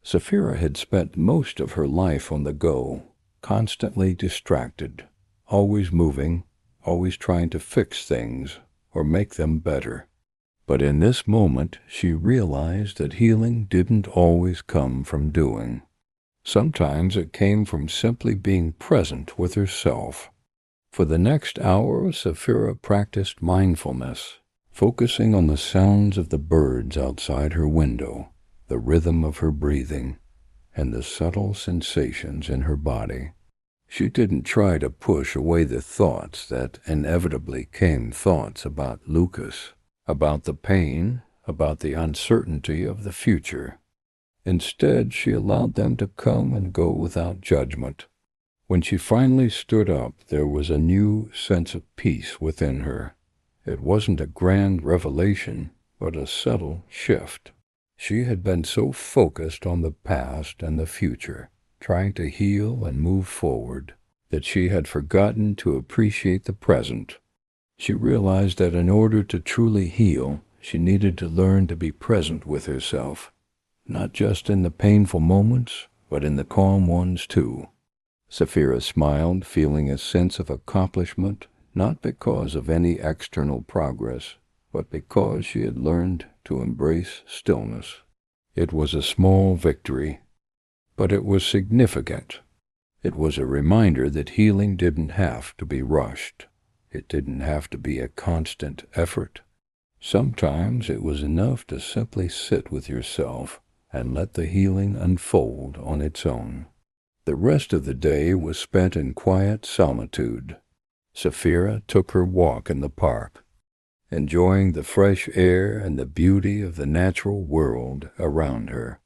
Sapphira had spent most of her life on the go, constantly distracted, always moving, always trying to fix things or make them better. But in this moment, she realized that healing didn't always come from doing. Sometimes it came from simply being present with herself. For the next hour, Sapphira practiced mindfulness, focusing on the sounds of the birds outside her window, the rhythm of her breathing, and the subtle sensations in her body. She didn't try to push away the thoughts that inevitably came, thoughts about Lucas, about the pain, about the uncertainty of the future. Instead, she allowed them to come and go without judgment. When she finally stood up, there was a new sense of peace within her. It wasn't a grand revelation, but a subtle shift. She had been so focused on the past and the future, trying to heal and move forward, that she had forgotten to appreciate the present. She realized that in order to truly heal, she needed to learn to be present with herself, not just in the painful moments, but in the calm ones too. Sapphira smiled, feeling a sense of accomplishment, not because of any external progress, but because she had learned to embrace stillness. It was a small victory, but it was significant. It was a reminder that healing didn't have to be rushed. It didn't have to be a constant effort. Sometimes it was enough to simply sit with yourself and let the healing unfold on its own. The rest of the day was spent in quiet solitude. Sapphira took her walk in the park, enjoying the fresh air and the beauty of the natural world around her.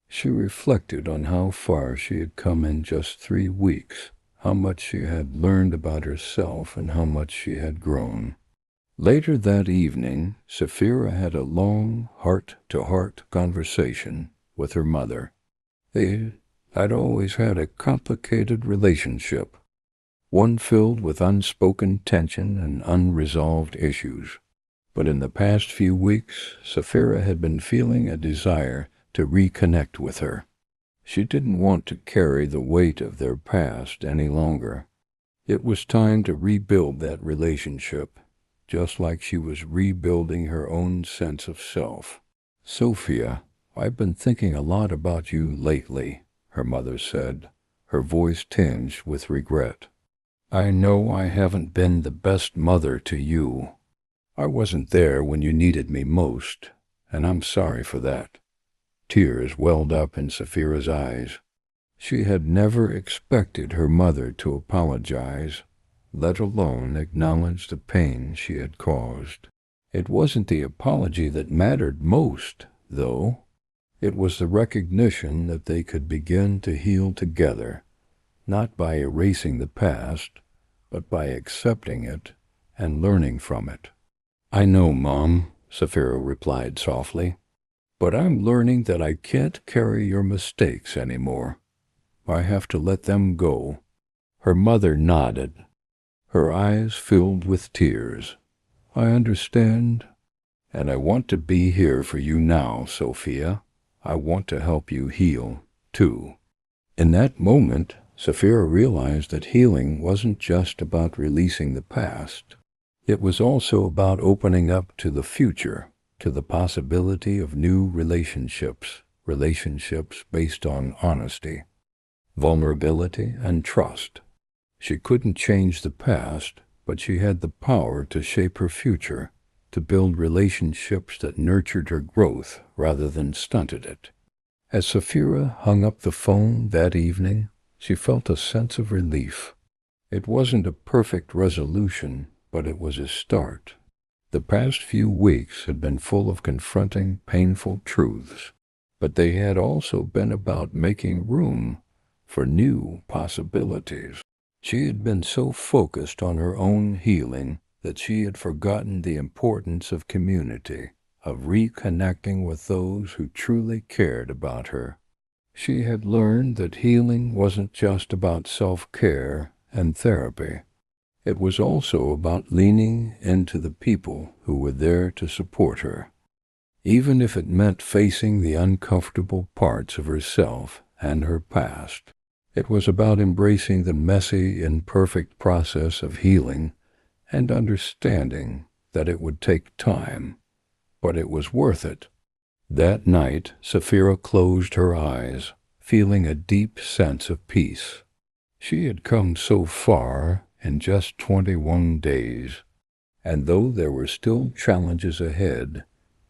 She reflected on how far she had come in just 3 weeks, how much she had learned about herself and how much she had grown. Later that evening, Sapphira had a long, heart-to-heart conversation with her mother. They had always had a complicated relationship, one filled with unspoken tension and unresolved issues. But in the past few weeks, Sapphira had been feeling a desire to reconnect with her. She didn't want to carry the weight of their past any longer. It was time to rebuild that relationship, just like she was rebuilding her own sense of self. "Sophia, I've been thinking a lot about you lately," her mother said, her voice tinged with regret. "I know I haven't been the best mother to you. I wasn't there when you needed me most, and I'm sorry for that." Tears welled up in Sapphira's eyes. She had never expected her mother to apologize, let alone acknowledge the pain she had caused. It wasn't the apology that mattered most, though. It was the recognition that they could begin to heal together, not by erasing the past, but by accepting it and learning from it. "I know, Mom," Sapphira replied softly, "but I'm learning that I can't carry your mistakes anymore. I have to let them go." Her mother nodded, her eyes filled with tears. "I understand, and I want to be here for you now, Sophia. I want to help you heal, too." In that moment, Sapphira realized that healing wasn't just about releasing the past. It was also about opening up to the future, to the possibility of new relationships based on honesty, vulnerability, and trust. She couldn't change the past, but she had the power to shape her future, to build relationships that nurtured her growth rather than stunted it. As Sapphira hung up the phone that evening, she felt a sense of relief. It wasn't a perfect resolution, but it was a start. The past few weeks had been full of confronting, painful truths, but they had also been about making room for new possibilities. She had been so focused on her own healing that she had forgotten the importance of community, of reconnecting with those who truly cared about her. She had learned that healing wasn't just about self-care and therapy. It was also about leaning into the people who were there to support her, even if it meant facing the uncomfortable parts of herself and her past. It was about embracing the messy, imperfect process of healing and understanding that it would take time, but it was worth it. That night, Sapphira closed her eyes, feeling a deep sense of peace. She had come so far in just 21 days, and though there were still challenges ahead,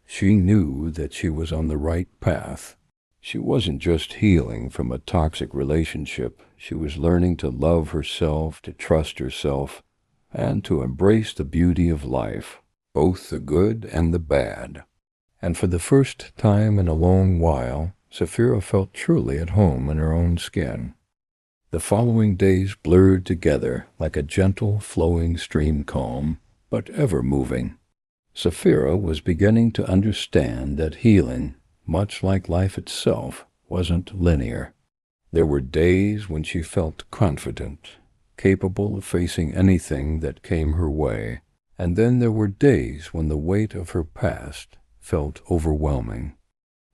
she knew that she was on the right path. She wasn't just healing from a toxic relationship. She was learning to love herself, to trust herself, and to embrace the beauty of life, both the good and the bad. And for the first time in a long while, Sapphira felt truly at home in her own skin. The following days blurred together like a gentle, flowing stream calm, but ever moving. Sapphira was beginning to understand that healing, much like life itself, wasn't linear. There were days when she felt confident, capable of facing anything that came her way, and then there were days when the weight of her past felt overwhelming.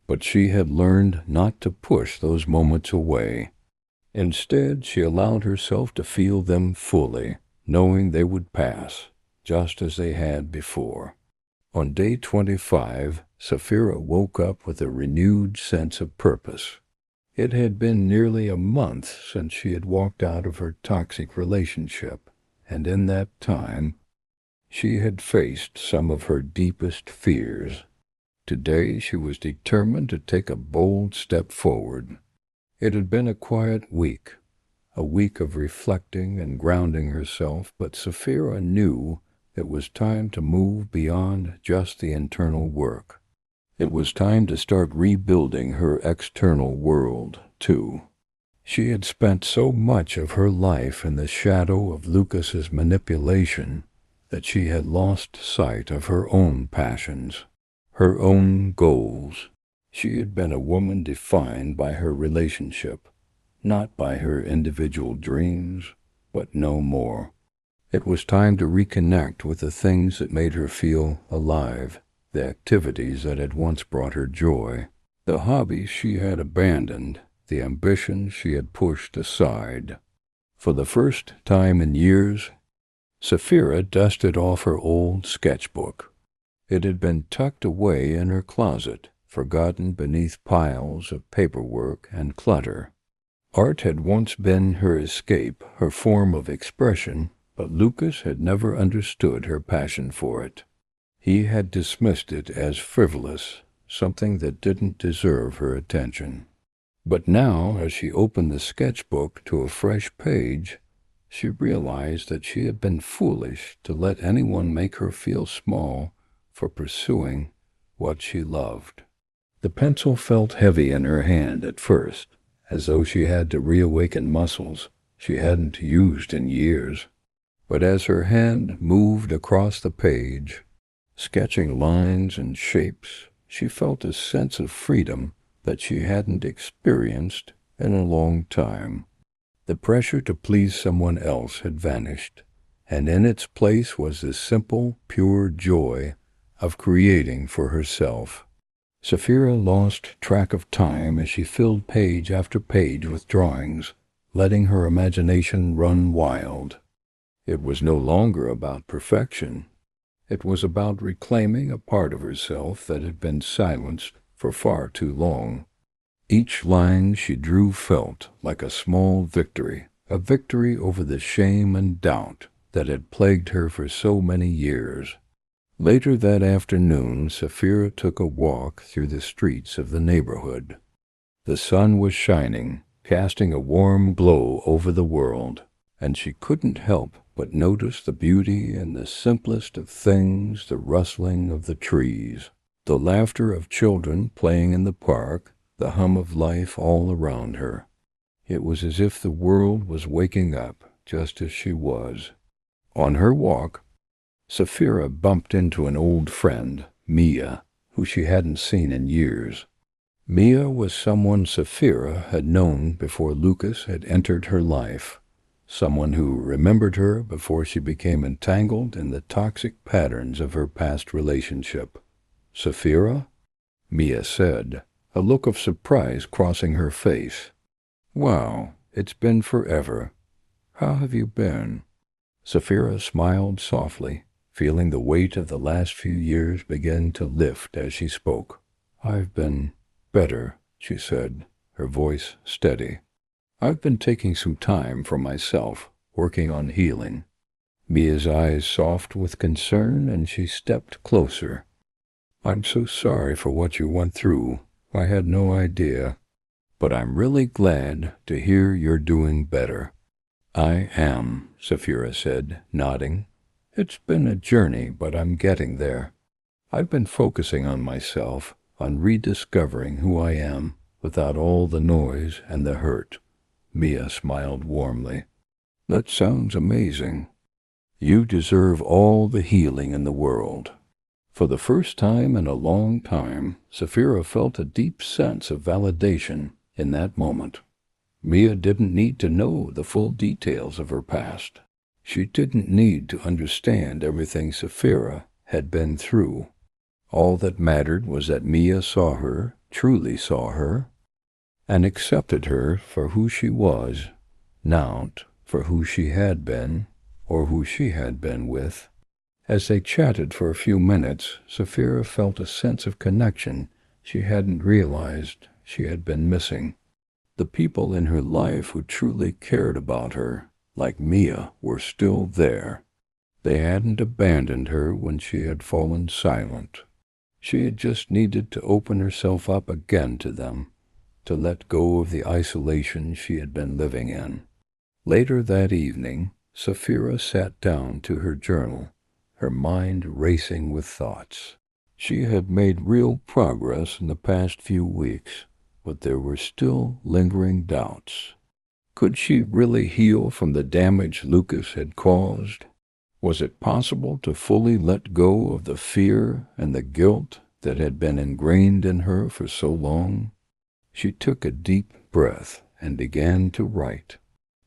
But she had learned not to push those moments away. Instead, she allowed herself to feel them fully, knowing they would pass, just as they had before. On day 25, Sapphira woke up with a renewed sense of purpose. It had been nearly a month since she had walked out of her toxic relationship, and in that time, she had faced some of her deepest fears. Today, she was determined to take a bold step forward. It had been a quiet week, a week of reflecting and grounding herself, but Sapphira knew it was time to move beyond just the internal work. It was time to start rebuilding her external world, too. She had spent so much of her life in the shadow of Lucas's manipulation that she had lost sight of her own passions, her own goals. She had been a woman defined by her relationship, not by her individual dreams, but no more. It was time to reconnect with the things that made her feel alive, the activities that had once brought her joy, the hobbies she had abandoned, the ambitions she had pushed aside. For the first time in years, Sapphira dusted off her old sketchbook. It had been tucked away in her closet, forgotten beneath piles of paperwork and clutter. Art had once been her escape, her form of expression, but Lucas had never understood her passion for it. He had dismissed it as frivolous, something that didn't deserve her attention. But now, as she opened the sketchbook to a fresh page, she realized that she had been foolish to let anyone make her feel small for pursuing what she loved. The pencil felt heavy in her hand at first, as though she had to reawaken muscles she hadn't used in years. But as her hand moved across the page, sketching lines and shapes, she felt a sense of freedom that she hadn't experienced in a long time. The pressure to please someone else had vanished, and in its place was the simple, pure joy of creating for herself. Sapphira lost track of time as she filled page after page with drawings, letting her imagination run wild. It was no longer about perfection. It was about reclaiming a part of herself that had been silenced for far too long. Each line she drew felt like a small victory, a victory over the shame and doubt that had plagued her for so many years. Later that afternoon, Sapphira took a walk through the streets of the neighborhood. The sun was shining, casting a warm glow over the world, and she couldn't help but notice the beauty in the simplest of things, the rustling of the trees, the laughter of children playing in the park, the hum of life all around her. It was as if the world was waking up just as she was. On her walk, Sapphira bumped into an old friend, Mia, who she hadn't seen in years. Mia was someone Sapphira had known before Lucas had entered her life, someone who remembered her before she became entangled in the toxic patterns of her past relationship. "Sapphira?" Mia said, a look of surprise crossing her face. "Wow, it's been forever. How have you been?" Sapphira smiled softly, feeling the weight of the last few years begin to lift as she spoke. "I've been better," she said, her voice steady. "I've been taking some time for myself, working on healing." Mia's eyes soft with concern, and she stepped closer. "I'm so sorry for what you went through. I had no idea. But I'm really glad to hear you're doing better." "I am," Sapphira said, nodding. "It's been a journey, but I'm getting there. I've been focusing on myself, on rediscovering who I am, without all the noise and the hurt." Mia smiled warmly. "That sounds amazing. You deserve all the healing in the world." For the first time in a long time, Sapphira felt a deep sense of validation in that moment. Mia didn't need to know the full details of her past. She didn't need to understand everything Sapphira had been through. All that mattered was that Mia saw her, truly saw her, and accepted her for who she was, not for who she had been, or who she had been with. As they chatted for a few minutes, Sapphira felt a sense of connection she hadn't realized she had been missing. The people in her life who truly cared about her, like Mia, were still there. They hadn't abandoned her when she had fallen silent. She had just needed to open herself up again to them, to let go of the isolation she had been living in. Later that evening, Sapphira sat down to her journal, her mind racing with thoughts. She had made real progress in the past few weeks, but there were still lingering doubts. Could she really heal from the damage Lucas had caused? Was it possible to fully let go of the fear and the guilt that had been ingrained in her for so long? She took a deep breath and began to write.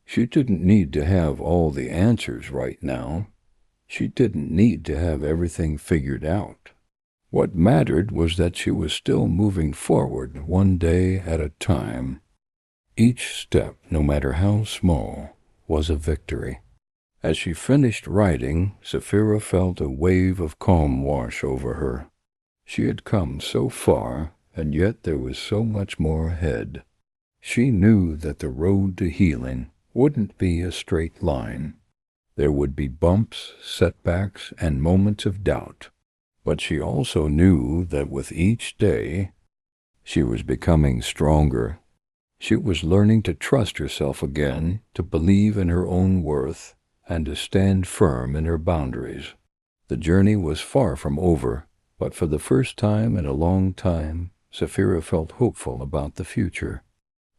She didn't need to have all the answers right now. She didn't need to have everything figured out. What mattered was that she was still moving forward one day at a time. Each step, no matter how small, was a victory. As she finished writing, Sapphira felt a wave of calm wash over her. She had come so far, and yet there was so much more ahead. She knew that the road to healing wouldn't be a straight line. There would be bumps, setbacks, and moments of doubt. But she also knew that with each day, she was becoming stronger. She was learning to trust herself again, to believe in her own worth, and to stand firm in her boundaries. The journey was far from over, but for the first time in a long time, Sapphira felt hopeful about the future.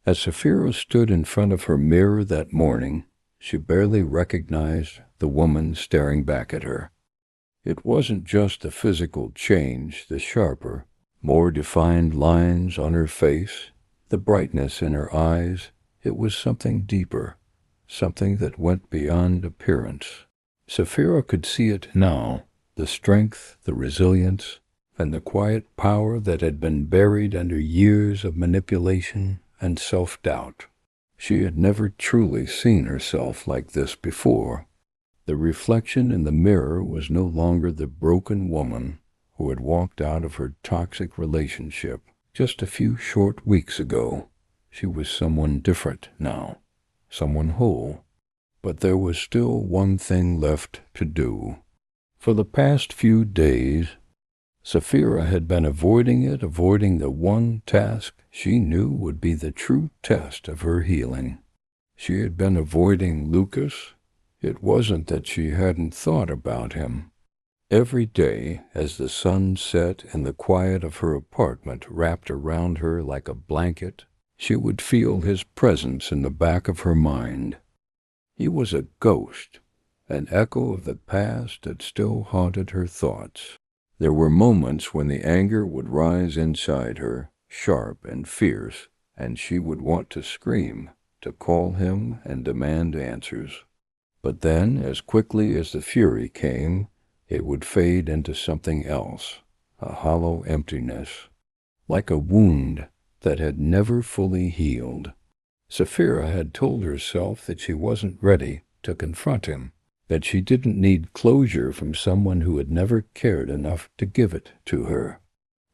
As Sapphira stood in front of her mirror that morning, she barely recognized the woman staring back at her. It wasn't just the physical change, the sharper, more defined lines on her face, the brightness in her eyes. It was something deeper, something that went beyond appearance. Sapphira could see it now, the strength, the resilience, and the quiet power that had been buried under years of manipulation and self-doubt. She had never truly seen herself like this before. The reflection in the mirror was no longer the broken woman who had walked out of her toxic relationship just a few short weeks ago. She was someone different now, someone whole. But there was still one thing left to do. For the past few days, Sapphira had been avoiding the one task she knew would be the true test of her healing. She had been avoiding Lucas. It wasn't that she hadn't thought about him. Every day, as the sun set and the quiet of her apartment wrapped around her like a blanket, she would feel his presence in the back of her mind. He was a ghost, an echo of the past that still haunted her thoughts. There were moments when the anger would rise inside her, sharp and fierce, and she would want to scream, to call him and demand answers. But then, as quickly as the fury came, it would fade into something else, a hollow emptiness, like a wound that had never fully healed. Sapphira had told herself that she wasn't ready to confront him. that she didn't need closure from someone who had never cared enough to give it to her.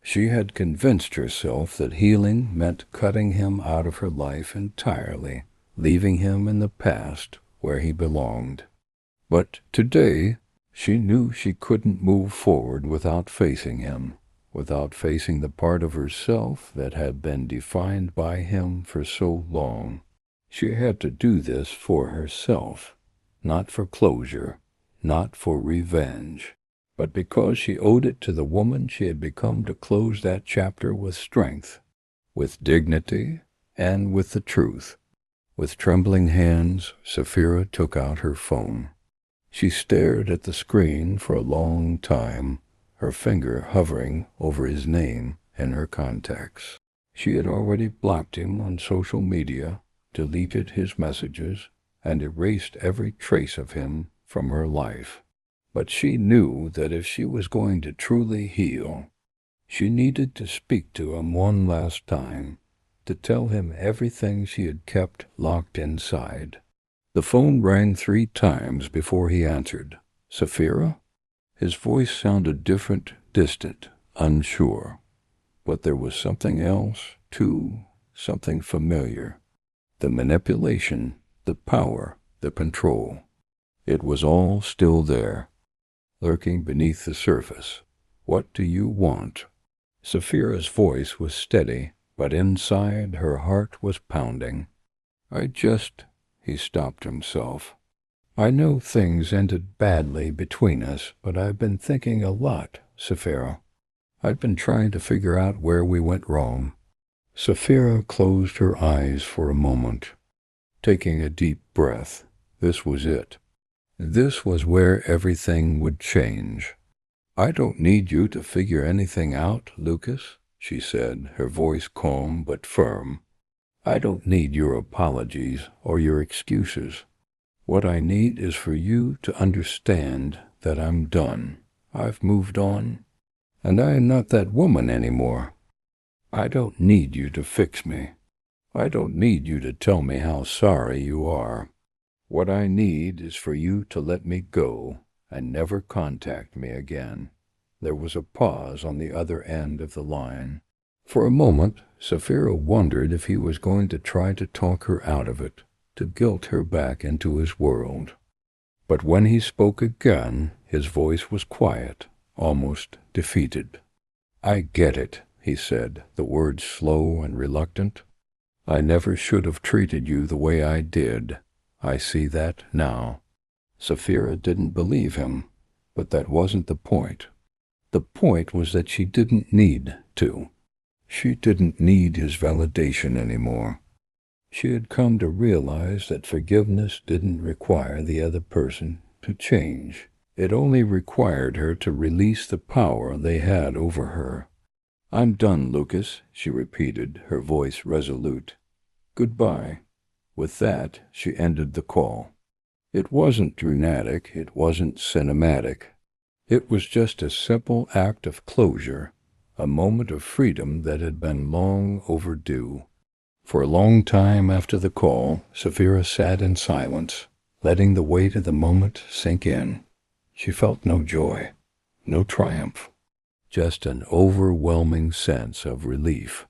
She had convinced herself that healing meant cutting him out of her life entirely, leaving him in the past where he belonged. But today, she knew she couldn't move forward without facing him, without facing the part of herself that had been defined by him for so long. She had to do this for herself, not for closure, not for revenge, but because she owed it to the woman she had become to close that chapter with strength, with dignity, and with the truth. With trembling hands, Sapphira took out her phone. She stared at the screen for a long time, her finger hovering over his name and her contacts. She had already blocked him on social media, deleted his messages, and erased every trace of him from her life. But she knew that if she was going to truly heal, she needed to speak to him one last time, to tell him everything she had kept locked inside. The phone rang 3 times before he answered. "Sapphira?" His voice sounded different, distant, unsure. But there was something else, too, something familiar. The manipulation, the power, the control. It was all still there, lurking beneath the surface. "What do you want?" Sapphira's voice was steady, but inside her heart was pounding. He stopped himself. "I know things ended badly between us, but I've been thinking a lot, Sapphira. I've been trying to figure out where we went wrong." Sapphira closed her eyes for a moment, taking a deep breath. This was it. This was where everything would change. "I don't need you to figure anything out, Lucas," she said, her voice calm but firm. "I don't need your apologies or your excuses. What I need is for you to understand that I'm done. I've moved on, and I am not that woman anymore. I don't need you to fix me. I don't need you to tell me how sorry you are. What I need is for you to let me go and never contact me again." There was a pause on the other end of the line. For a moment, Sapphira wondered if he was going to try to talk her out of it, to guilt her back into his world. But when he spoke again, his voice was quiet, almost defeated. "I get it," he said, the words slow and reluctant. "I never should have treated you the way I did. I see that now." Sapphira didn't believe him, but that wasn't the point. The point was that she didn't need to. She didn't need his validation anymore. She had come to realize that forgiveness didn't require the other person to change. It only required her to release the power they had over her. "I'm done, Lucas," she repeated, her voice resolute. "Goodbye." With that, she ended the call. It wasn't dramatic, it wasn't cinematic. It was just a simple act of closure, a moment of freedom that had been long overdue. For a long time after the call, Sapphira sat in silence, letting the weight of the moment sink in. She felt no joy, no triumph, just an overwhelming sense of relief.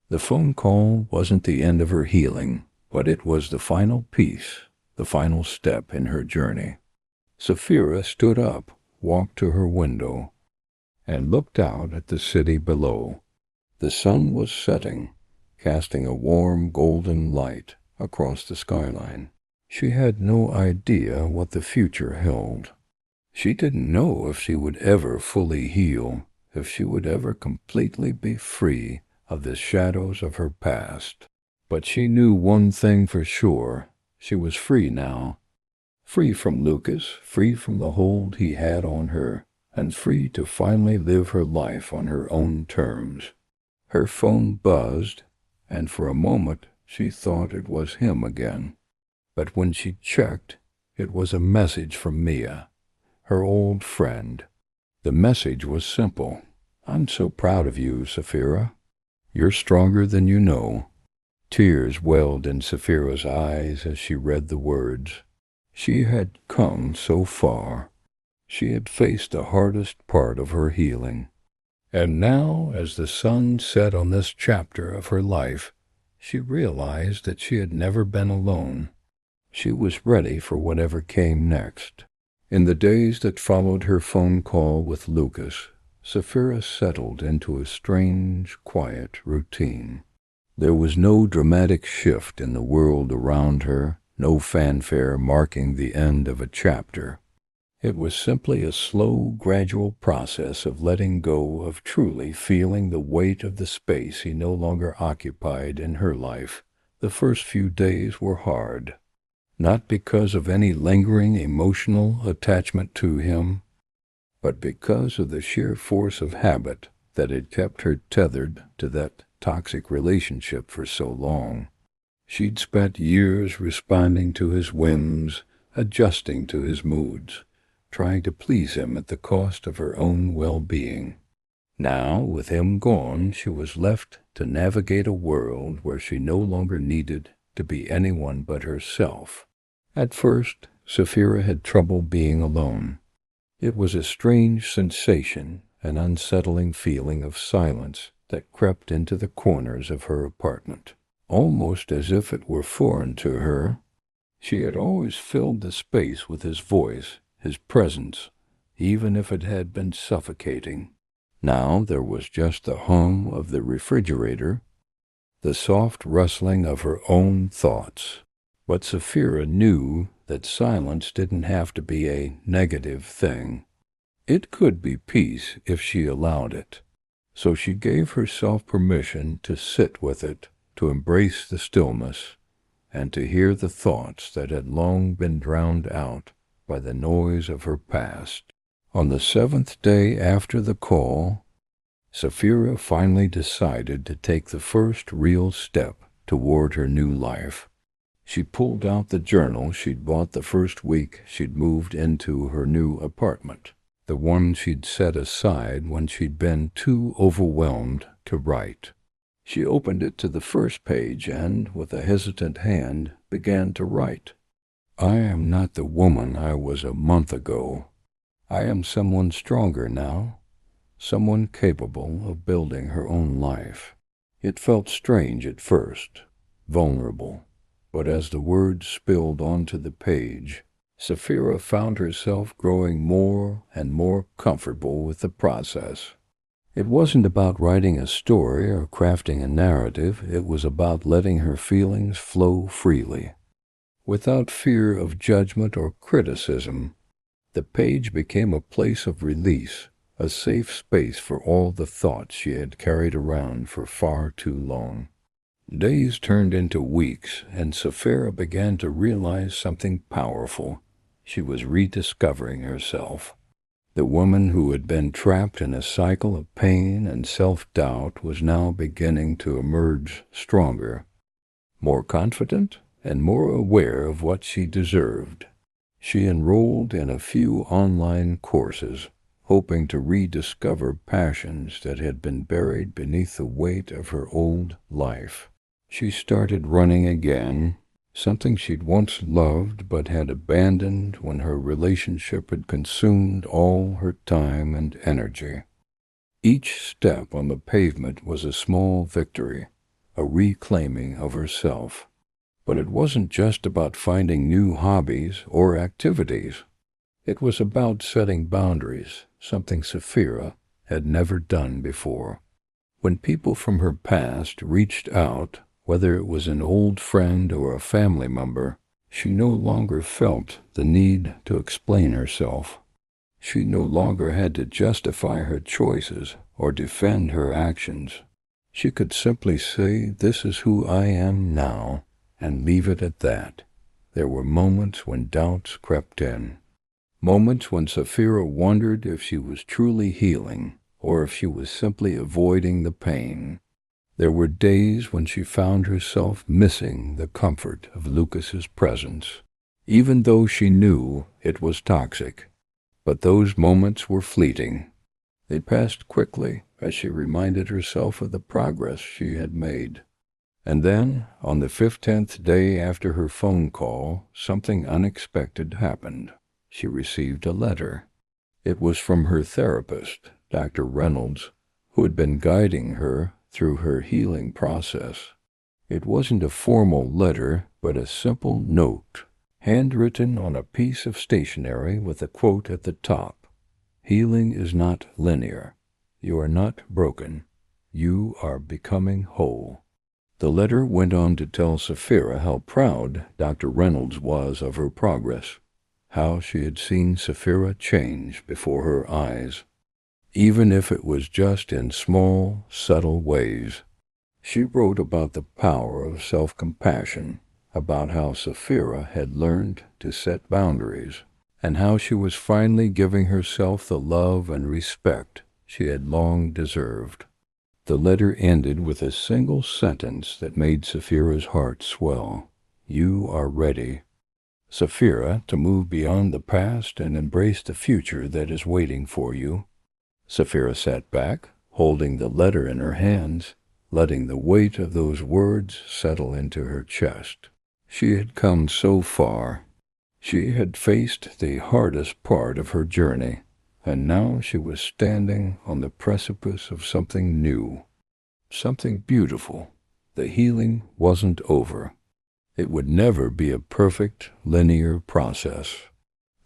The phone call wasn't the end of her healing, but it was the final piece, the final step in her journey. Sapphira stood up, walked to her window, and looked out at the city below. The sun was setting, casting a warm golden light across the skyline. She had no idea what the future held. She didn't know if she would ever fully heal, if she would ever completely be free of the shadows of her past. But she knew one thing for sure. She was free now. Free from Lucas, free from the hold he had on her, and free to finally live her life on her own terms. Her phone buzzed, and for a moment she thought it was him again. But when she checked, it was a message from Mia, her old friend. The message was simple. "I'm so proud of you, Sapphira. You're stronger than you know." Tears welled in Sapphira's eyes as she read the words. She had come so far. She had faced the hardest part of her healing. And now, as the sun set on this chapter of her life, she realized that she had never been alone. She was ready for whatever came next. In the days that followed her phone call with Lucas, Sapphira settled into a strange, quiet routine. There was no dramatic shift in the world around her, no fanfare marking the end of a chapter. It was simply a slow, gradual process of letting go, of truly feeling the weight of the space he no longer occupied in her life. The first few days were hard, not because of any lingering emotional attachment to him, but because of the sheer force of habit that had kept her tethered to that toxic relationship for so long. She'd spent years responding to his whims, adjusting to his moods, trying to please him at the cost of her own well-being. Now, with him gone, she was left to navigate a world where she no longer needed to be anyone but herself. At first, Sapphira had trouble being alone. It was a strange sensation, an unsettling feeling of silence that crept into the corners of her apartment, almost as if it were foreign to her. She had always filled the space with his voice, his presence, even if it had been suffocating. Now there was just the hum of the refrigerator, the soft rustling of her own thoughts. But Sapphira knew that silence didn't have to be a negative thing. It could be peace if she allowed it. So she gave herself permission to sit with it, to embrace the stillness, and to hear the thoughts that had long been drowned out by the noise of her past. On the 7th day after the call, Sapphira finally decided to take the first real step toward her new life. She pulled out the journal she'd bought the first week she'd moved into her new apartment, the one she'd set aside when she'd been too overwhelmed to write. She opened it to the first page and, with a hesitant hand, began to write. I am not the woman I was a month ago. I am someone stronger now, someone capable of building her own life. It felt strange at first, vulnerable, but as the words spilled onto the page, Sapphira found herself growing more and more comfortable with the process. It wasn't about writing a story or crafting a narrative. It was about letting her feelings flow freely, without fear of judgment or criticism. The page became a place of release, a safe space for all the thoughts she had carried around for far too long. Days turned into weeks, and Sapphira began to realize something powerful. She was rediscovering herself. The woman who had been trapped in a cycle of pain and self-doubt was now beginning to emerge stronger, more confident, and more aware of what she deserved. She enrolled in a few online courses, hoping to rediscover passions that had been buried beneath the weight of her old life. She started running again, something she'd once loved but had abandoned when her relationship had consumed all her time and energy. Each step on the pavement was a small victory, a reclaiming of herself. But it wasn't just about finding new hobbies or activities. It was about setting boundaries, something Sapphira had never done before. When people from her past reached out, whether it was an old friend or a family member, she no longer felt the need to explain herself. She no longer had to justify her choices or defend her actions. She could simply say, "This is who I am now," and leave it at that. There were moments when doubts crept in. Moments when Sapphira wondered if she was truly healing or if she was simply avoiding the pain. There were days when she found herself missing the comfort of Lucas's presence, even though she knew it was toxic. But those moments were fleeting. They passed quickly as she reminded herself of the progress she had made. And then, on the 15th day after her phone call, something unexpected happened. She received a letter. It was from her therapist, Dr. Reynolds, who had been guiding her through her healing process. It wasn't a formal letter, but a simple note, handwritten on a piece of stationery with a quote at the top. "Healing is not linear. You are not broken. You are becoming whole." The letter went on to tell Sapphira how proud Dr. Reynolds was of her progress, how she had seen Sapphira change before her eyes, even if it was just in small, subtle ways. She wrote about the power of self-compassion, about how Sapphira had learned to set boundaries, and how she was finally giving herself the love and respect she had long deserved. The letter ended with a single sentence that made Sapphira's heart swell. "You are ready, Sapphira, to move beyond the past and embrace the future that is waiting for you." Sapphira sat back, holding the letter in her hands, letting the weight of those words settle into her chest. She had come so far. She had faced the hardest part of her journey, and now she was standing on the precipice of something new, something beautiful. The healing wasn't over. It would never be a perfect, linear process.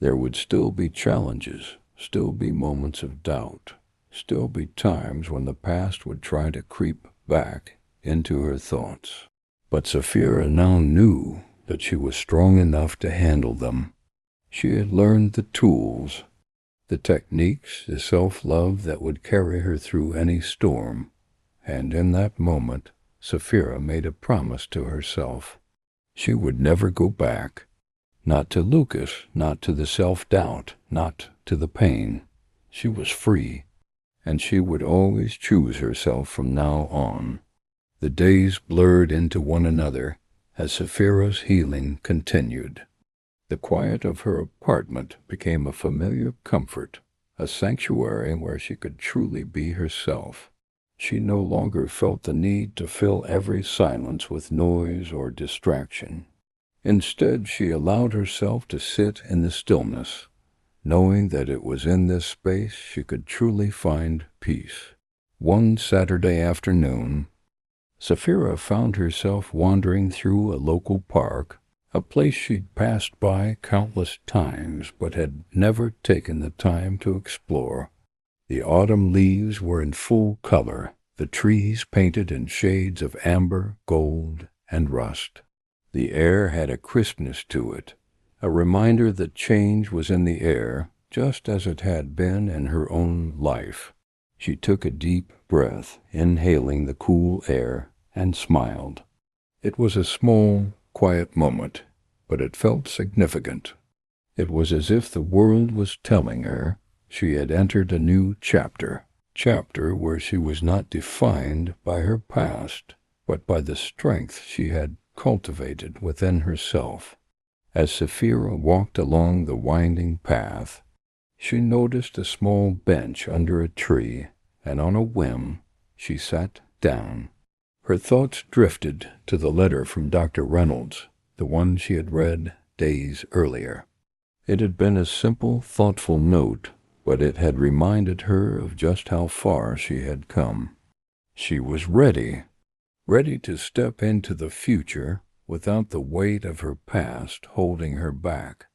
There would still be challenges, still be moments of doubt, still be times when the past would try to creep back into her thoughts. But Sapphira now knew that she was strong enough to handle them. She had learned the tools, the techniques, the self-love that would carry her through any storm. And in that moment, Sapphira made a promise to herself. She would never go back. Not to Lucas, not to the self-doubt, not to the pain. She was free, and she would always choose herself from now on. The days blurred into one another as Sapphira's healing continued. The quiet of her apartment became a familiar comfort, a sanctuary where she could truly be herself. She no longer felt the need to fill every silence with noise or distraction. Instead, she allowed herself to sit in the stillness, knowing that it was in this space she could truly find peace. One Saturday afternoon, Sapphira found herself wandering through a local park, a place she'd passed by countless times but had never taken the time to explore. The autumn leaves were in full color, the trees painted in shades of amber, gold, and rust. The air had a crispness to it, a reminder that change was in the air, just as it had been in her own life. She took a deep breath, inhaling the cool air, and smiled. It was a small, quiet moment, but it felt significant. It was as if the world was telling her she had entered a new chapter where she was not defined by her past, but by the strength she had cultivated within herself. As Sapphira walked along the winding path, she noticed a small bench under a tree, and on a whim she sat down. Her thoughts drifted to the letter from Dr. Reynolds, the one she had read days earlier. It had been a simple, thoughtful note, but it had reminded her of just how far she had come. She was ready to step into the future without the weight of her past holding her back.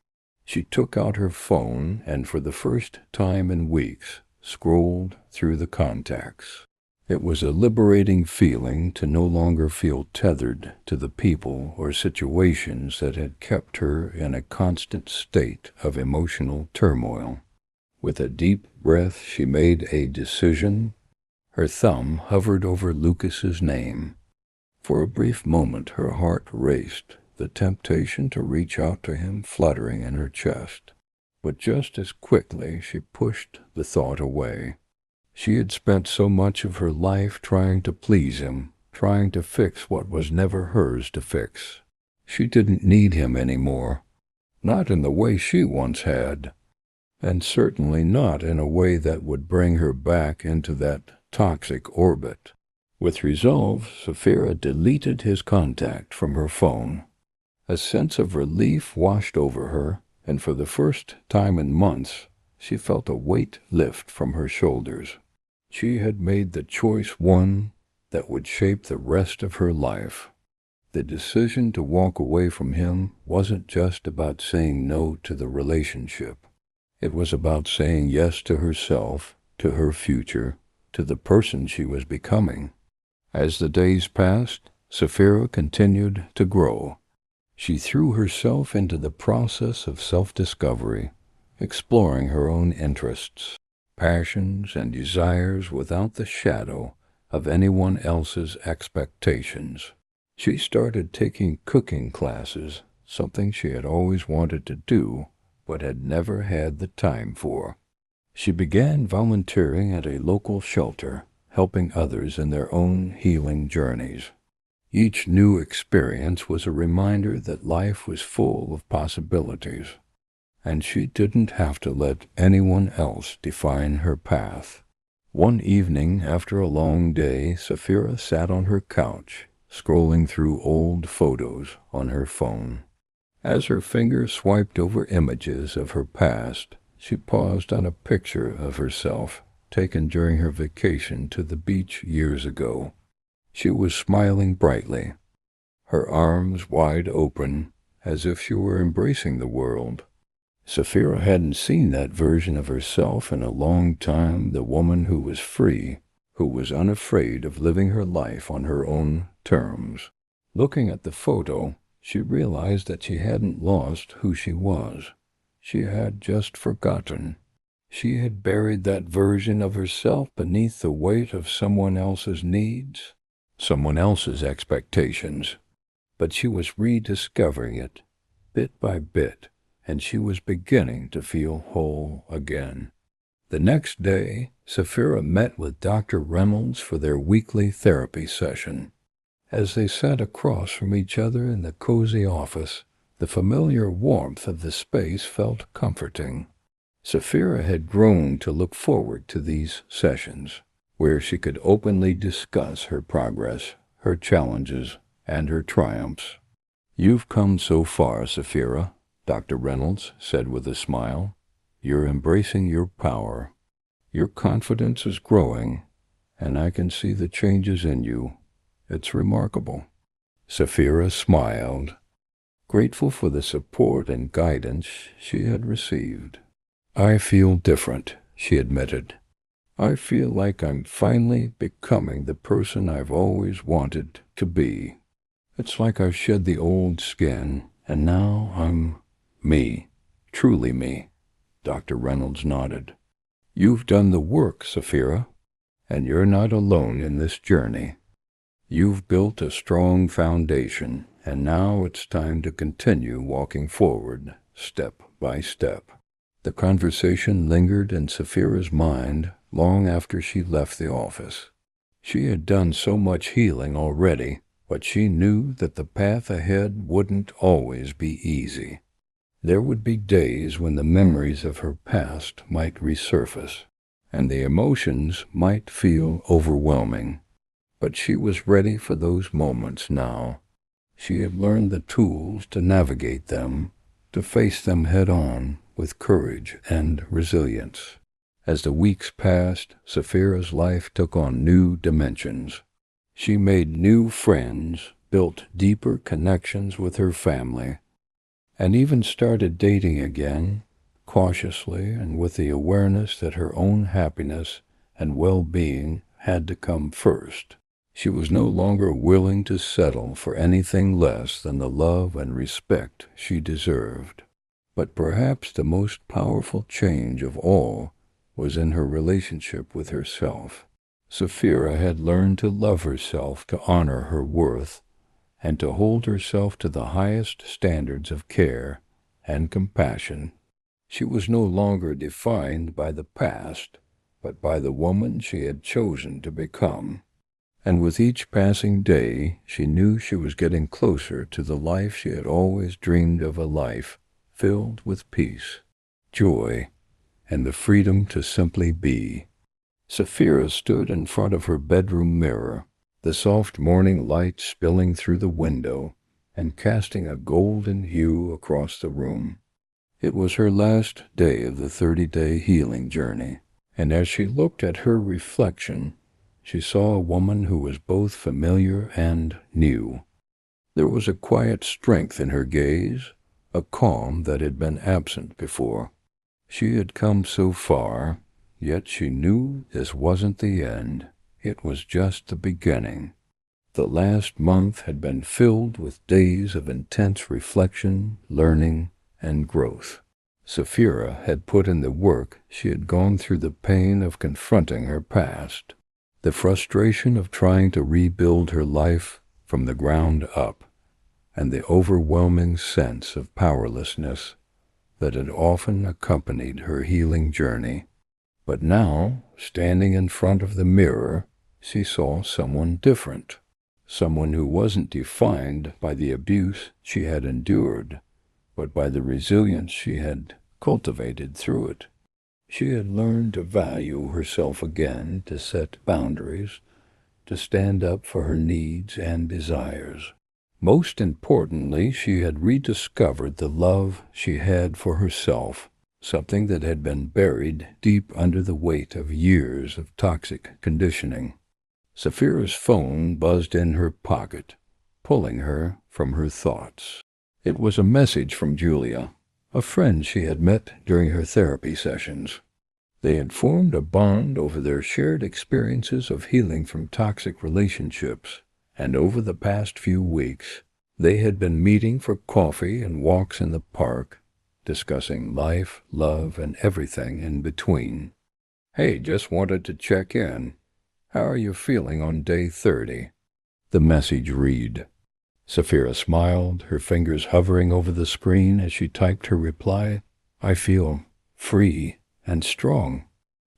She took out her phone and, for the first time in weeks, scrolled through the contacts. It was a liberating feeling to no longer feel tethered to the people or situations that had kept her in a constant state of emotional turmoil. With a deep breath, she made a decision. Her thumb hovered over Lucas's name. For a brief moment, her heart raced, the temptation to reach out to him fluttering in her chest. But just as quickly, she pushed the thought away. She had spent so much of her life trying to please him, trying to fix what was never hers to fix. She didn't need him anymore, not in the way she once had, and certainly not in a way that would bring her back into that toxic orbit. With resolve, Sapphira deleted his contact from her phone. A sense of relief washed over her, and for the first time in months, she felt a weight lift from her shoulders. She had made the choice, one that would shape the rest of her life. The decision to walk away from him wasn't just about saying no to the relationship. It was about saying yes to herself, to her future, to the person she was becoming. As the days passed, Sapphira continued to grow. She threw herself into the process of self-discovery, exploring her own interests, passions, and desires without the shadow of anyone else's expectations. She started taking cooking classes, something she had always wanted to do, but had never had the time for. She began volunteering at a local shelter, helping others in their own healing journeys. Each new experience was a reminder that life was full of possibilities, and she didn't have to let anyone else define her path. One evening, after a long day, Sapphira sat on her couch, scrolling through old photos on her phone. As her fingers swiped over images of her past, she paused on a picture of herself taken during her vacation to the beach years ago. She was smiling brightly, her arms wide open, as if she were embracing the world. Sapphira hadn't seen that version of herself in a long time, the woman who was free, who was unafraid of living her life on her own terms. Looking at the photo, she realized that she hadn't lost who she was. She had just forgotten. She had buried that version of herself beneath the weight of someone else's needs, someone else's expectations. But she was rediscovering it, bit by bit, and she was beginning to feel whole again. The next day, Sapphira met with Dr. Reynolds for their weekly therapy session. As they sat across from each other in the cozy office, the familiar warmth of the space felt comforting. Sapphira had grown to look forward to these sessions, where she could openly discuss her progress, her challenges, and her triumphs. "You've come so far, Sapphira," Dr. Reynolds said with a smile. "You're embracing your power. Your confidence is growing, and I can see the changes in you. It's remarkable." Sapphira smiled, grateful for the support and guidance she had received. "I feel different," she admitted. "I feel like I'm finally becoming the person I've always wanted to be. It's like I've shed the old skin, and now I'm me, truly me." Dr. Reynolds nodded. "You've done the work, Sapphira, and you're not alone in this journey. You've built a strong foundation, and now it's time to continue walking forward, step by step." The conversation lingered in Sapphira's mind long after she left the office. She had done so much healing already, but she knew that the path ahead wouldn't always be easy. There would be days when the memories of her past might resurface, and the emotions might feel overwhelming. But she was ready for those moments now. She had learned the tools to navigate them, to face them head-on with courage and resilience. As the weeks passed, Sapphira's life took on new dimensions. She made new friends, built deeper connections with her family, and even started dating again, cautiously and with the awareness that her own happiness and well-being had to come first. She was no longer willing to settle for anything less than the love and respect she deserved. But perhaps the most powerful change of all was in her relationship with herself. Sapphira had learned to love herself, to honor her worth, and to hold herself to the highest standards of care and compassion. She was no longer defined by the past, but by the woman she had chosen to become. And with each passing day, she knew she was getting closer to the life she had always dreamed of, a life filled with peace, joy, and the freedom to simply be. Sapphira stood in front of her bedroom mirror, the soft morning light spilling through the window and casting a golden hue across the room. It was her last day of the 30-day healing journey, and as she looked at her reflection, she saw a woman who was both familiar and new. There was a quiet strength in her gaze, a calm that had been absent before. She had come so far, yet she knew this wasn't the end. It was just the beginning. The last month had been filled with days of intense reflection, learning, and growth. Sapphira had put in the work. She had gone through the pain of confronting her past, the frustration of trying to rebuild her life from the ground up, and the overwhelming sense of powerlessness that had often accompanied her healing journey. But now, standing in front of the mirror, she saw someone different, someone who wasn't defined by the abuse she had endured, but by the resilience she had cultivated through it. She had learned to value herself again, to set boundaries, to stand up for her needs and desires. Most importantly, she had rediscovered the love she had for herself, something that had been buried deep under the weight of years of toxic conditioning. Sapphira's phone buzzed in her pocket, pulling her from her thoughts. It was a message from Julia, a friend she had met during her therapy sessions. They had formed a bond over their shared experiences of healing from toxic relationships, and over the past few weeks, they had been meeting for coffee and walks in the park, discussing life, love, and everything in between. "Hey, just wanted to check in. How are you feeling on day 30? The message read. Sapphira smiled, her fingers hovering over the screen as she typed her reply. "I feel free and strong.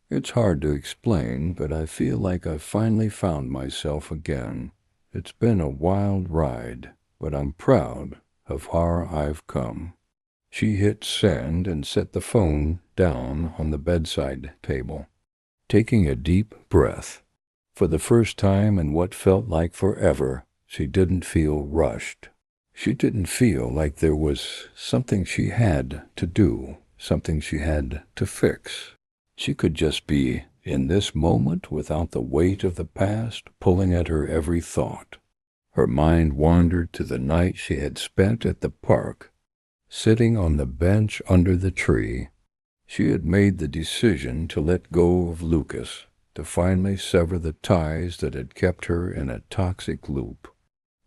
It's hard to explain, but I feel like I've finally found myself again. It's been a wild ride, but I'm proud of how I've come." She hit send and set the phone down on the bedside table, taking a deep breath. For the first time in what felt like forever, she didn't feel rushed. She didn't feel like there was something she had to do, something she had to fix. She could just be in this moment without the weight of the past pulling at her every thought. Her mind wandered to the night she had spent at the park, sitting on the bench under the tree. She had made the decision to let go of Lucas, to finally sever the ties that had kept her in a toxic loop.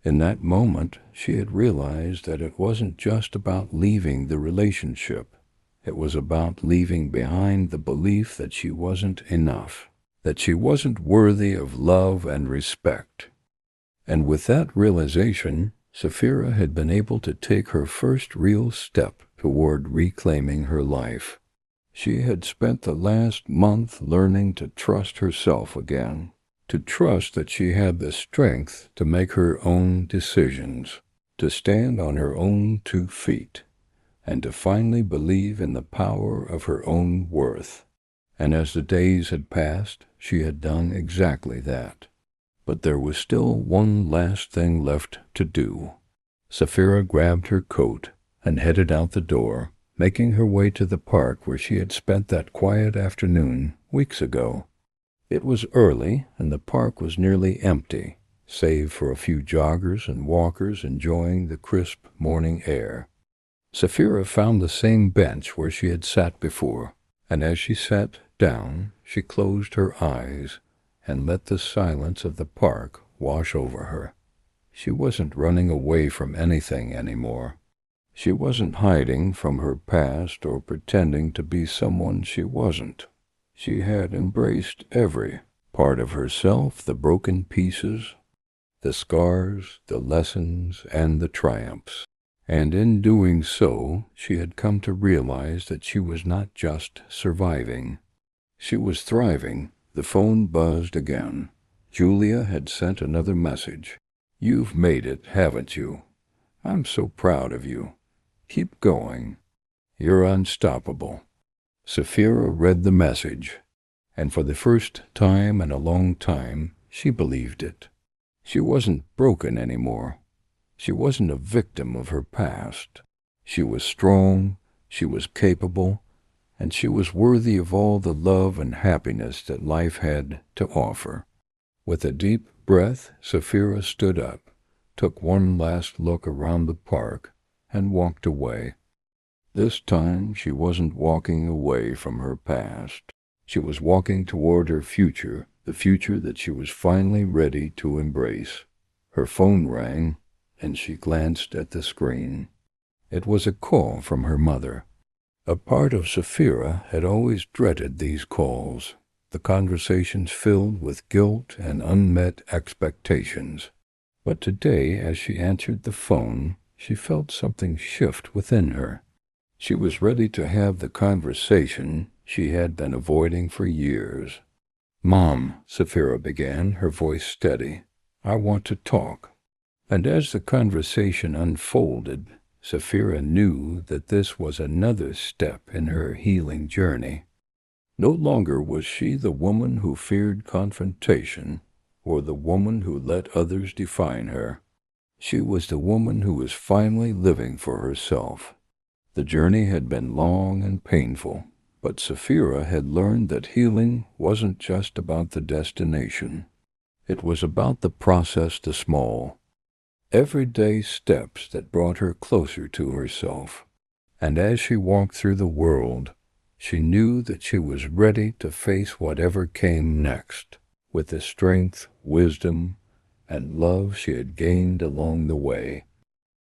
In that moment, she had realized that it wasn't just about leaving the relationship. It was about leaving behind the belief that she wasn't enough, that she wasn't worthy of love and respect. And with that realization, Sapphira had been able to take her first real step toward reclaiming her life. She had spent the last month learning to trust herself again, to trust that she had the strength to make her own decisions, to stand on her own 2 feet, and to finally believe in the power of her own worth. And as the days had passed, she had done exactly that. But there was still one last thing left to do. Sapphira grabbed her coat and headed out the door, making her way to the park where she had spent that quiet afternoon weeks ago. It was early, and the park was nearly empty, save for a few joggers and walkers enjoying the crisp morning air. Sapphira found the same bench where she had sat before, and as she sat down, she closed her eyes and let the silence of the park wash over her. She wasn't running away from anything anymore. She wasn't hiding from her past or pretending to be someone she wasn't. She had embraced every part of herself, the broken pieces, the scars, the lessons, and the triumphs. And in doing so, she had come to realize that she was not just surviving. She was thriving. The phone buzzed again. Julia had sent another message. "You've made it, haven't you? I'm so proud of you. Keep going. You're unstoppable." Sapphira read the message, and for the first time in a long time, she believed it. She wasn't broken anymore. She wasn't a victim of her past. She was strong, she was capable, and she was worthy of all the love and happiness that life had to offer. With a deep breath, Sapphira stood up, took one last look around the park, and walked away. This time she wasn't walking away from her past. She was walking toward her future, the future that she was finally ready to embrace. Her phone rang, and she glanced at the screen. It was a call from her mother. A part of Sapphira had always dreaded these calls, the conversations filled with guilt and unmet expectations. But today, as she answered the phone, she felt something shift within her. She was ready to have the conversation she had been avoiding for years. "Mom," Sapphira began, her voice steady, "I want to talk." And as the conversation unfolded, Sapphira knew that this was another step in her healing journey. No longer was she the woman who feared confrontation, or the woman who let others define her. She was the woman who was finally living for herself. The journey had been long and painful, but Sapphira had learned that healing wasn't just about the destination. It was about the process, the small, everyday steps that brought her closer to herself. And as she walked through the world, she knew that she was ready to face whatever came next, with the strength, wisdom, and love she had gained along the way.